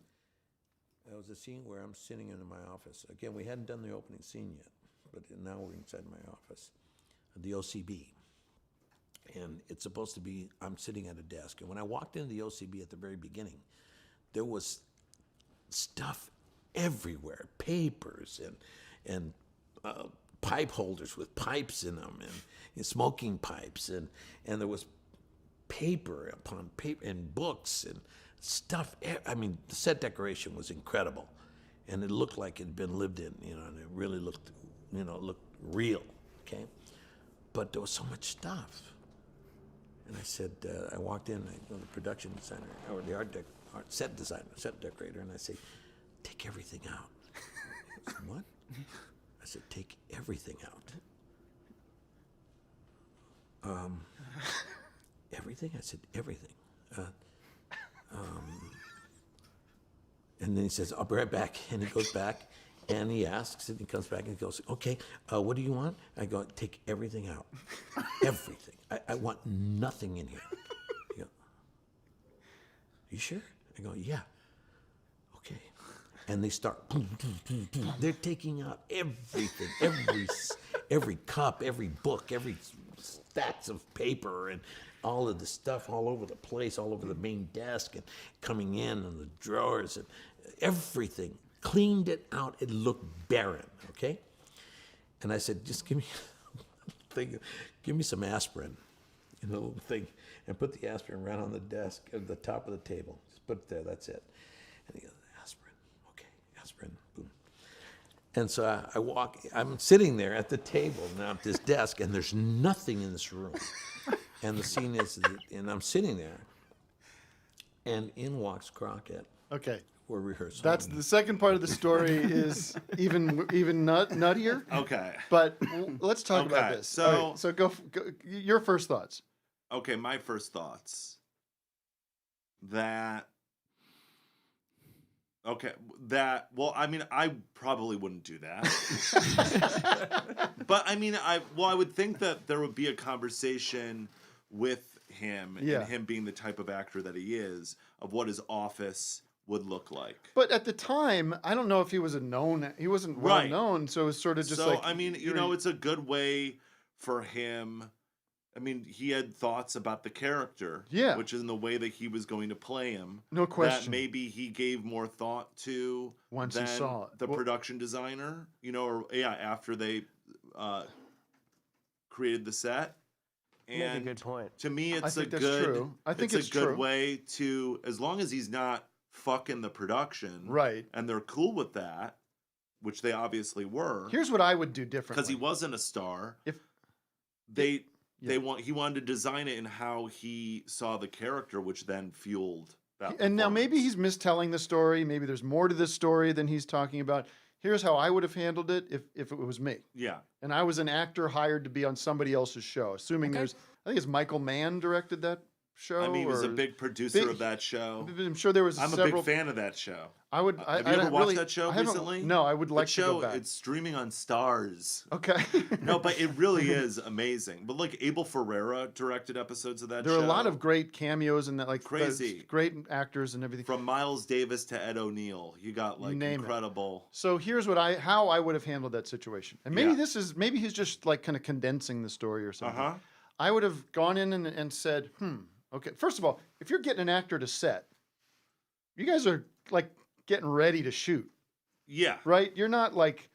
That was a scene where I'm sitting in my office. Again, we hadn't done the opening scene yet, but now we're inside my office, the OCB. And it's supposed to be, I'm sitting at a desk. And when I walked into the OCB at the very beginning, there was stuff everywhere, papers and pipe holders with pipes in them and smoking pipes. And there was paper upon paper and books and stuff. I mean, the set decoration was incredible. And it looked like it had been lived in, and it really looked, looked real, okay? But there was so much stuff. And I said, I walked in, the production designer, or the set decorator, and I say, take everything out. I said, what? I said, take everything out. Everything? I said, everything. And then he says, I'll be right back. And he goes back, and he asks, and he comes back, and he goes, okay, what do you want? I go, take everything out. Everything. I want nothing in here. He goes, you sure? I go, yeah. Okay. And they start, they're taking out everything, every cup, every book, every stacks of paper, and all of the stuff all over the place, all over the main desk, and coming in, and the drawers, and everything. Cleaned it out. It looked barren, okay? And I said, just give me give me some aspirin in a little thing, and put the aspirin right on the desk at the top of the table. Just put it there, that's it. And he goes, aspirin, okay, aspirin, boom. And so I'm sitting there at the table now at this desk, and there's nothing in this room. And the scene is, and I'm sitting there, and in walks Crockett. Okay. We're rehearsing. That's the second part of the story is even nuttier. Okay. But let's talk about this. So, all right, so go your first thoughts. Okay, my first thoughts. Well, I mean, I probably wouldn't do that. But I mean, I would think that there would be a conversation with him and him being the type of actor that he is, of what his office would look like. But at the time, I don't know if he was he wasn't well known, so it was sort of just like. So, I mean, it's a good way for him. I mean, he had thoughts about the character, which is in the way that he was going to play him. No question. That maybe he gave more thought to once he saw it. The production designer, after they created the set. And That's a good point. To me, it's a good way to, as long as he's not fucking the production, right? And they're cool with that, which they obviously were. Here's what I would do differently, because he wasn't a star. If he wanted to design it in how he saw the character, which then fueled that. And now maybe he's mistelling the story. Maybe there's more to this story than he's talking about. Here's how I would have handled it if it was me. Yeah. And I was an actor hired to be on somebody else's show, assuming I think it's Michael Mann directed that show. I mean, he was a big producer of that show. I'm sure there was a big fan of that show. Have you ever watched that show recently? No, I would like to go back. It's streaming on Stars. Okay. No, but it really is amazing. But like Abel Ferrara directed episodes of that show. There are a lot of great cameos in that, like crazy, great actors and everything. From Miles Davis to Ed O'Neill, you got like incredible. So here's how I would have handled that situation. And maybe maybe he's just like kind of condensing the story or something. I would have gone in and said, okay, first of all, if you're getting an actor to set, you guys are like getting ready to shoot. Yeah. Right? You're not like,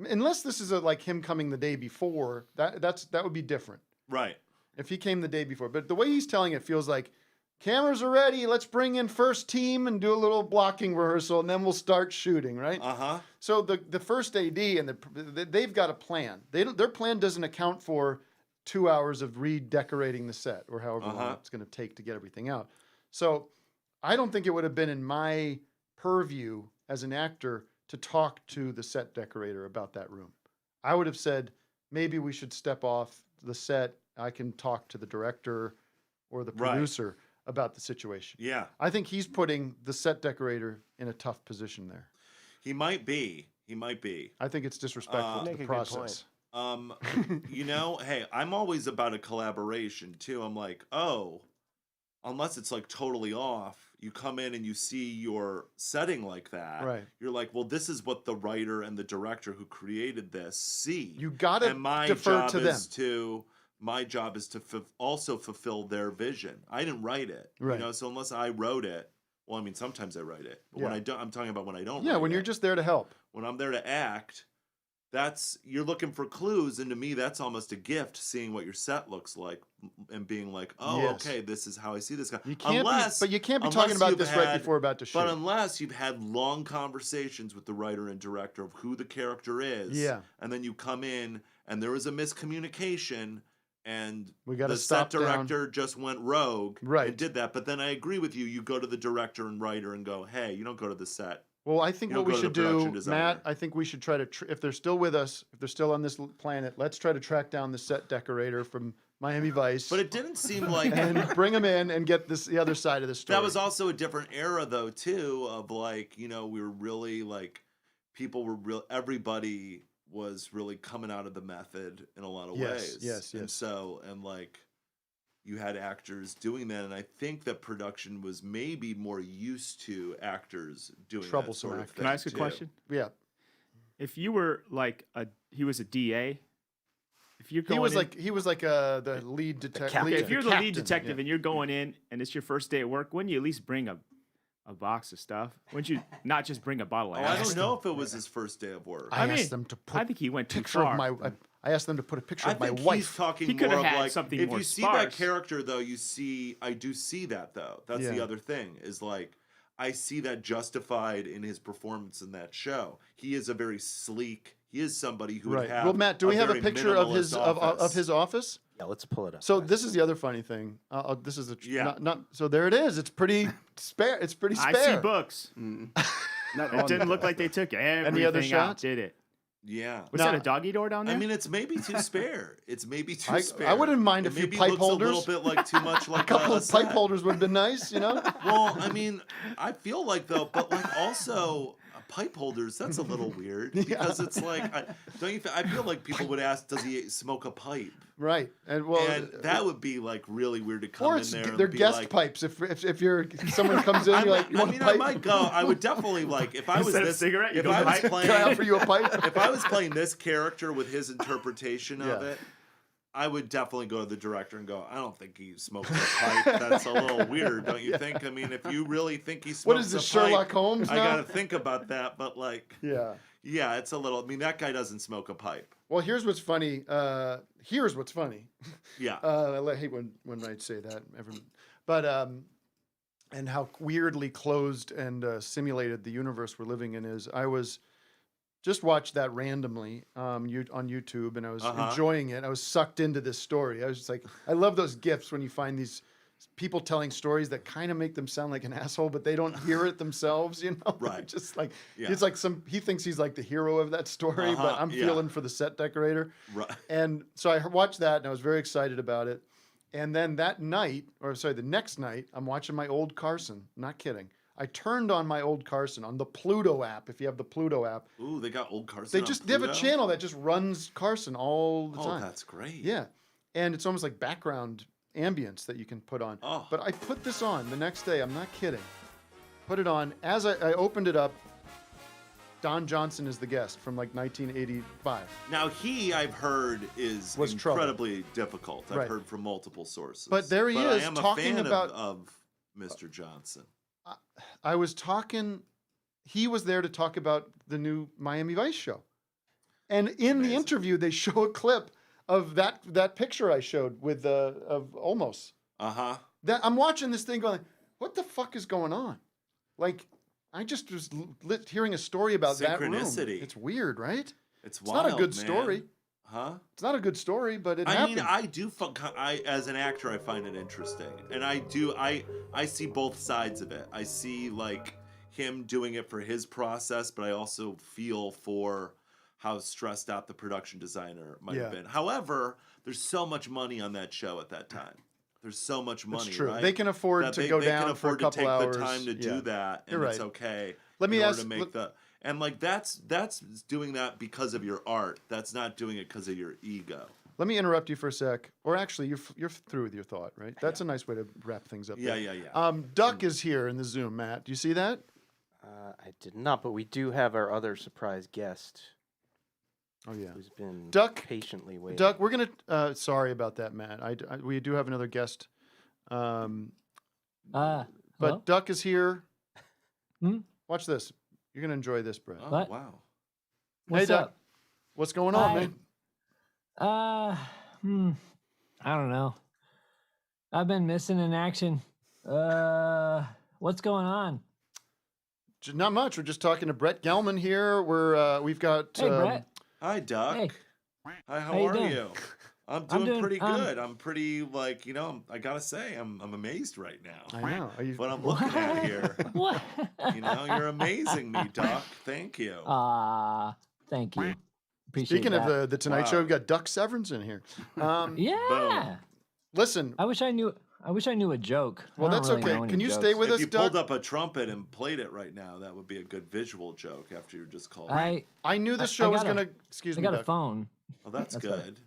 unless this is like him coming the day before, that would be different. Right. If he came the day before. But the way he's telling it feels like, cameras are ready, let's bring in first team and do a little blocking rehearsal, and then we'll start shooting, right? So the first AD, and they've got a plan. Their plan doesn't account for 2 hours of redecorating the set or however long it's going to take to get everything out. So I don't think it would have been in my purview as an actor to talk to the set decorator about that room. I would have said, maybe we should step off the set. I can talk to the director or the Right. producer about the situation. Yeah, I think he's putting the set decorator in a tough position there. he might be. He might be. I think it's disrespectful to Make the a good point. process. You know, hey, I'm always about a collaboration too. I'm like, oh, unless it's like totally off, you come in and you see your setting like that. Right. You're like, well, this is what the writer and the director who created this see. You gotta and my defer job to them. is to my job is to also fulfill their vision. I didn't write it, Right. you know. So unless I wrote it, well, I mean, sometimes I write it, but when Yeah. I don't, I'm talking about when I don't. Yeah, write when you're it. just there to help. When I'm there to act, that's you're looking for clues, and to me, that's almost a gift. Seeing what your set looks like and being like, oh, Yes. okay, this is how I see this guy. You can't unless, but you can't be unless talking about you've this right had- before about to shoot. But unless you've had long conversations with the writer and director of who the character is, Yeah. and then you come in and there was a miscommunication. And We gotta the set stop down. director just went rogue Right. and did that. But then I agree with you. You go to the director and writer and go, hey, you don't go to the set. Well, I think You what don't we go to should the production do, designer. Matt, I think we should try to, if they're still with us, if they're still on this planet, let's try to track down the set decorator from Miami Vice But it didn't seem like and bring him in and get the other side of the story. that was also a different era, though, too, of like, you know, we were really like, people were real, everybody was really coming out of the method in a lot of ways. Yes. And so, and like, you had actors doing that, and I think that production was maybe more used to actors doing Troublesome that sort of actors. thing. Can I ask a too. question? Yeah. If you were like he was a DA, if you're going He was like the lead detective. captain. if you're the lead detective and you're going in and it's your first day at work, wouldn't you at least bring a box of stuff? Wouldn't you not just bring a bottle of Oh, I Axe? don't know if it was his first day of work. I I mean, asked them to put I think he went too picture far. of my. I asked them to put a picture I of my think he's wife. talking He more coulda of had like something if more you see that sparse. character though, I do see that though. That's the Yeah. other thing is like I see that justified in his performance in that show. He is a very sleek. He is somebody who would Right. have. Well, Matt, do we have a very picture of his minimalist of his office? Yeah, let's pull it up. So this is the other funny thing. This is Yeah. not. So there it is. It's pretty spare. It's pretty spare. I see books. Not It on didn't the look like they took everything Any other out, shots? did it? Yeah. Was Now- that a doggy door down there? I mean, it's maybe too spare. It's maybe too I spare. wouldn't mind It a few maybe pipe looks holders. A little bit like too much like A couple a of pipe set. holders would have been nice, you know. Well, I mean, I feel like though, but like also pipe holders. That's a little weird because it's like, don't you? I feel like people would ask, "Does he smoke a pipe?" Right, and well, And that would be like really weird to come or in it's there. And they're be guest like, pipes. If you're someone comes in, you're like, you I want mean, a pipe? I might go. I would definitely like if I was Instead of this cigarette, you If go I was pipe? playing, Can I offer you a pipe? if I was playing this character with his interpretation of Yeah. it, I would definitely go to the director and go, I don't think he smokes a pipe. That's a little weird, don't you think? I mean, if you really think he smokes What is this, a pipe, Sherlock Holmes I now? got to think about that. But like, Yeah. yeah, it's a little. I mean, that guy doesn't smoke a pipe. Well, here's what's funny. Here's what's funny. Yeah. I hate when I say that. But and how weirdly closed and simulated the universe we're living in is. I was just watched that randomly on YouTube, and I was enjoying it. I was sucked into this story. I was just like, I love those gifs when you find these people telling stories that kind of make them sound like an asshole, but they don't hear it themselves, you know? Right. Just like, Yeah. it's like he thinks he's like the hero of that story, but I'm yeah. feeling for the set decorator. Right. And so I watched that, and I was very excited about it. And then the next night, I'm watching my old Carson. Not kidding. I turned on my old Carson on the Pluto app. If you have the Pluto app, Ooh, they got old Carson. they have a Pluto? channel that just runs Carson all the Oh, time. that's great. Yeah, and it's almost like background ambience that you can put on. Oh. But I put this on the next day. I'm not kidding. Put it on. As I opened it up, Don Johnson is the guest from like 1985. Now I've heard, was trouble. incredibly difficult. I've Right. heard from multiple sources. But there he is I am talking a fan about- of Mr. Johnson. I was talking. He was there to talk about the new Miami Vice show, and in the interview, they show a clip of that picture I showed with of Olmos. That I'm watching this thing going, what the fuck is going on? Like, I just was hearing a story about that room. Synchronicity. It's weird, right? It's not a wild, good man. story. Huh? It's not a good story, but it I happened. mean, I do. As an actor, I find it interesting, and I see both sides of it. I see like him doing it for his process, but I also feel for how stressed out the production designer might have been. However, there's so much money on that show at that time. There's so much money. That's true. Right? They can afford That to they, go they down can for a afford couple to take hours. the time to do that, and You're it's right. okay. Let me in ask. order to make and like that's doing that because of your art. That's not doing it because of your ego. Let me interrupt you for a sec. Or actually, you're through with your thought, right? That's a nice way to wrap things up. Yeah, there. yeah. Duck is here in the Zoom, Matt. Do you see that? I did not, but we do have our other surprise guest. Oh yeah. Who's been Duck patiently waiting. Duck, we're gonna. Sorry about that, Matt. We do have another guest. Hello? But Duck is here. Hmm? Watch this. You're gonna enjoy this, Brett. Oh, What? wow. What's Duck. up? What's going on, Hi. man? I don't know. I've been missing in action. What's going on? Not much. We're just talking to Brett Gelman here. We've got. Hey, Brett. Hi, Duck. Hey. Hi, how you are doing? you? I'm I'm doing doing, pretty good. I'm pretty like I gotta say I'm amazed right now. I know. Are you, What I'm looking at here. What? You're amazing me, Duck. Thank you. Thank you. Appreciate Speaking that. of the Tonight Show, Wow. we've got Duck Severance in here. Yeah. Listen. I wish I knew a joke. Well, I don't that's really okay. know any Can you jokes. stay with If us, you Duck? pulled up a trumpet and played it right now, that would be a good visual joke after you just called. I knew this I show was got a- gonna. Excuse I me, got a Duck. phone. Well, that's That's good.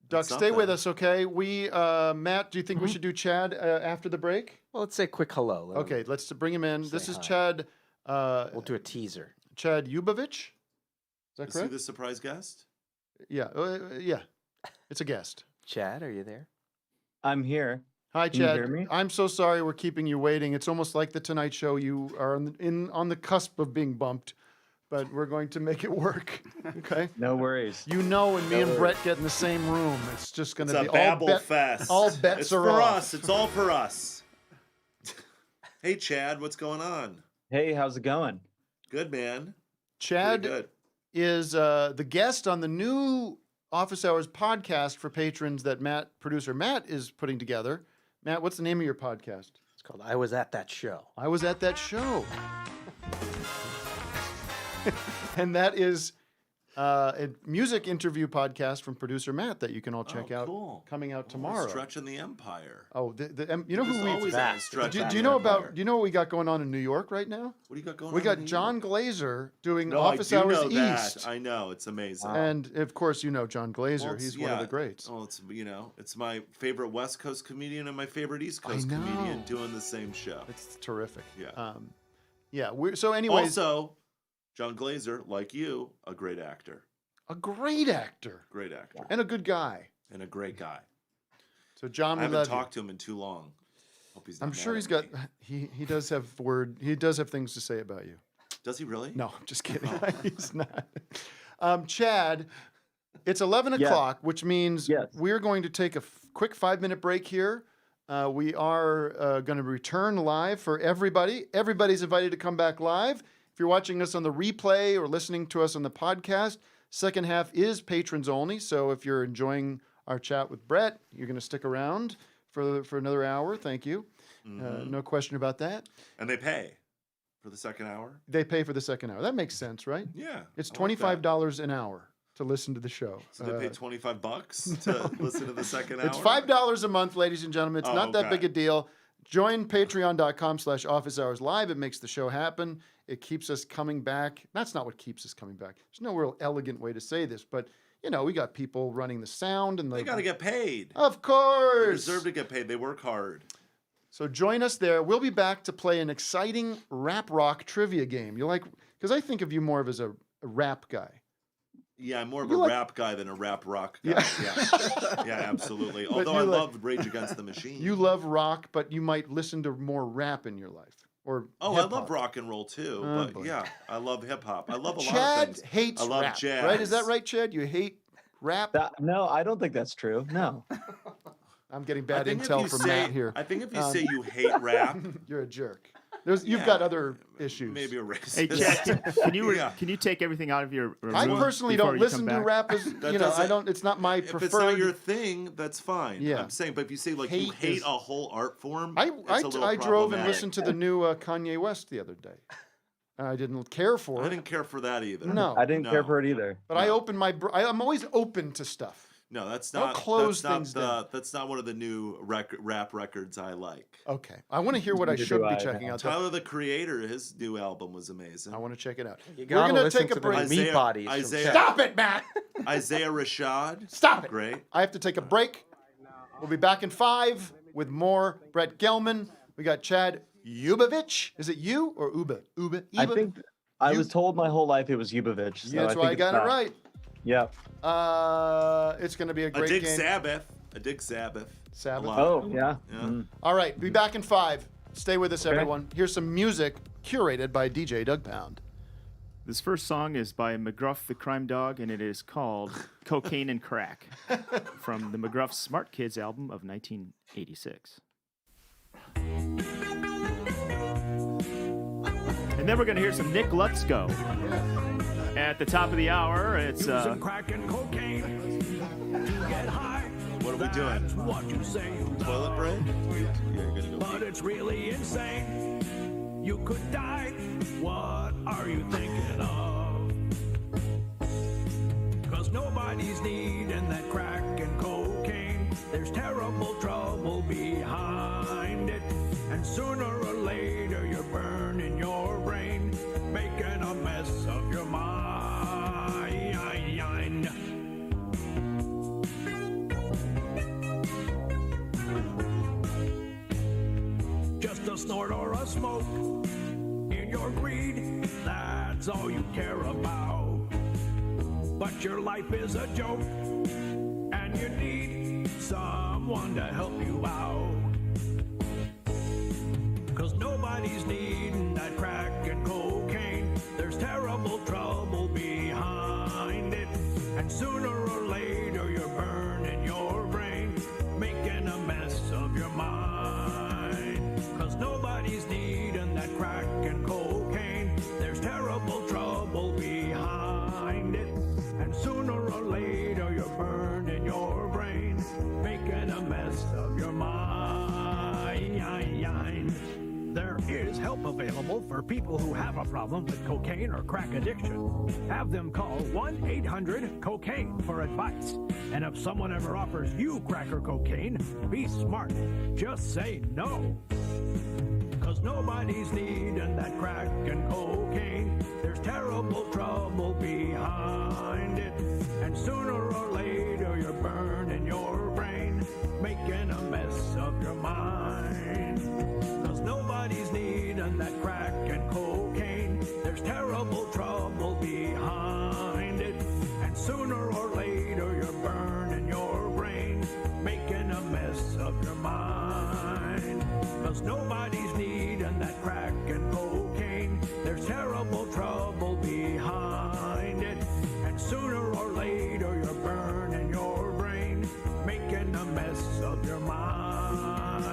Duck, That's stay with something. us, okay? We, Matt, do you think we should do Chad after the break? Well, let's say a quick hello. Let him- Okay, let's bring him in. This say is hi. Chad. We'll do a teaser. Chad Ubovich. Is that Is he correct? the surprise guest? Yeah, yeah. It's a guest. Chad, are you there? I'm here. Hi, Can you Chad. hear me? I'm so sorry we're keeping you waiting. It's almost like the Tonight Show. You are on the cusp of being bumped, but we're going to make it work. Okay. No worries. You know, and me and Brett get in the same room. It's just going It's to a be babble fest. all bets it's are for off. us. It's all for us. Hey, Chad, what's going on? Hey, how's it going? Good, man. Chad Pretty good. is the guest on the new Office Hours podcast for patrons that producer Matt is putting together. Matt, what's the name of your podcast? It's called I Was at That Show. I Was at That Show. And that is a music interview podcast from producer Matt that you can all check out. Cool. Coming out We're tomorrow. Stretching the empire. Oh, you know There's who we always that. a stretch do, in do you the know empire. about? Do you know what we got going on in New York right now? What do you got going on? We got in John Glazer doing No, Office I do Hours know that. East. I know it's amazing. And of course, you know John Glazer. Well, it's- He's one of the greats. Oh, it's my favorite West Coast comedian and my favorite East Coast know. comedian doing the same show. It's terrific. Yeah. Yeah. So, anyways, Also, John Glazer, like you, a great actor. a great actor Great actor. and a good guy. And a great guy. So, John, I we haven't love talked to him in too long. Hope he's not I'm sure mad he's at got. me. He does have He does have things to say about you. Does he really? No, I'm just kidding. Oh. He's not. Chad, it's 11 Yeah. o'clock, which means Yes. we're going to take a quick 5-minute break here. We are going to return live for everybody. Everybody's invited to come back live. If you're watching us on the replay or listening to us on the podcast, second half is patrons only. So if you're enjoying our chat with Brett, you're going to stick around for another hour. Thank you. No question about that. And they pay for the second hour? They pay for the second hour. That makes sense, right? Yeah. It's I like that. $25 an hour to listen to the show. So they pay $25 to listen to the second hour? It's $5 a month, ladies and gentlemen. It's Oh, not that okay. big a deal. Join patreon.com/office hours live. It makes the show happen. It keeps us coming back. That's not what keeps us coming back. There's no real elegant way to say this, but we got people running the sound and They got to get paid. Of They course. deserve to get paid. They work hard. So join us there. We'll be back to play an exciting rap rock trivia game. Because I think of you more of as a rap guy. Yeah, I'm more of You a like- rap guy than a rap rock guy. Yeah, absolutely. But Although you I like- love Rage Against the Machine. You love rock, but you might listen to more rap in your life. Or Oh, I hip-hop. love rock and roll too. Oh, but boy. yeah, I love hip hop. I love a lot Chad of things. hates I love rap, jazz. right? Is that right, Chad? You hate rap? No, I don't think that's true. No. I'm getting I bad think if intel you from say- Matt here. I think if you say you hate rap, you're a jerk. You've Yeah. got other issues. maybe a racist. Hey, Chad, Yeah. can you take everything out of your room I personally before don't you listen come to back? rap. As That I doesn't- don't. It's not my If preferred. it's not your thing, that's fine. Yeah. I'm saying, but if you say like you Hate hate is- a whole art form, I it's a little drove and problematic. listened to the new Kanye West the other day. I didn't care for I it. didn't care for that either. No. I didn't care No. for it either. But I open I'm always open to stuff. No, that's Don't not. close that's things not down. That's not one of the new rap records I like. Okay. I want to hear what I Neither should do be I, checking out. though. Tyler the Creator, his new album was amazing. I want to check it out. You We're gotta gonna listen take a to the break. Meatbodies. from Isaiah- Chad. Stop it, Matt! Isaiah Rashad. Stop it. Great. I have to take a break. We'll be back in 5 with more Brett Gelman. We got Chad Ubovich. Is it you or Uba? I think I was told my whole life it was Ubovich. So Yeah, that's I why think I it's got it that. right. Yeah. It's going to be a I great dig game. Sabbath. I dig Sabbath. Sabbath. A lot. Oh, yeah. Yeah. Mm. All right, be back in 5. Stay with us, Okay. everyone. Here's some music curated by DJ Doug Pound. This first song is by McGruff the Crime Dog, and it is called Cocaine and Crack from the McGruff Smart Kids album of 1986. And then we're going to hear some Nick Lutzko. At the top of the hour, it's Crack and cocaine to get high. What are we doing? What you say, Toilet break? You're gonna go. but it's really insane. You could die. What are you thinking of? 'Cause nobody's needing that crack and cocaine. There's terrible trouble behind it. And sooner or later you're burning your brain, making a mess of your mind. Just a snort or a smoke in your greed, that's all you care about. But your life is a joke, and you need someone to help you out. 'Cause nobody's needing that crack and cocaine. There's terrible trouble behind it. And sooner or later you're burning your brain, making a mess of your mind. 'Cause nobody's needing that crack and cocaine. There's terrible trouble behind it. And sooner or later you're burning your brain, making a mess of your mind. There is help available for people who have a problem with cocaine or crack addiction. Have them call 1-800-COCAINE for advice. And if someone ever offers you crack or cocaine, be smart. Just say no. 'Cause nobody's needing that crack and cocaine. There's terrible trouble behind it. And sooner or later you're burning your brain, making a mess of your mind. 'Cause nobody's needing that crack and cocaine. There's terrible trouble behind it. And sooner or later you're burning your brain, making a mess of your mind. 'Cause nobody's needing that crack and cocaine. There's terrible trouble behind it. And sooner or later you're burning your brain, making a mess of your mind.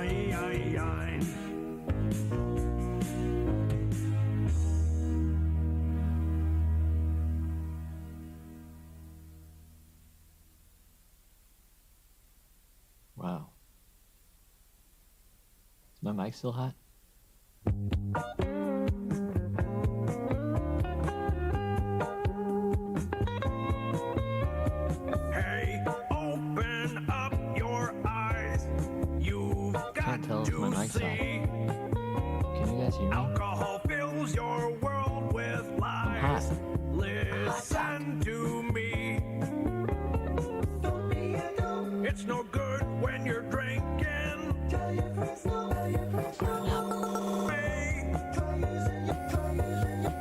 Wow. Is my mic still hot? Hey, open up your eyes. You've got tell if my to mic's off. see. Can you guys hear me? Alcohol fills your world with lies. hot. Listen to me. It's no good when you're drinking. Hey,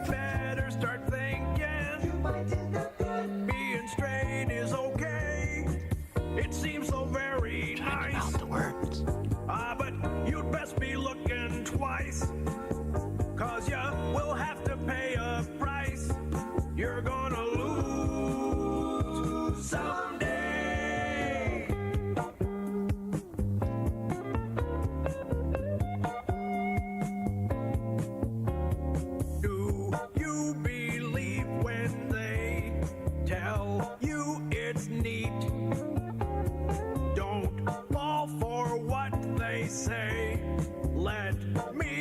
better start thinking. Being straight is okay. It seems so very nice. The words. But you'd best be looking twice. 'Cause you will have to pay a price. You're gonna lose someday. Do you believe when they tell you it's neat? Don't fall for what they say. Let me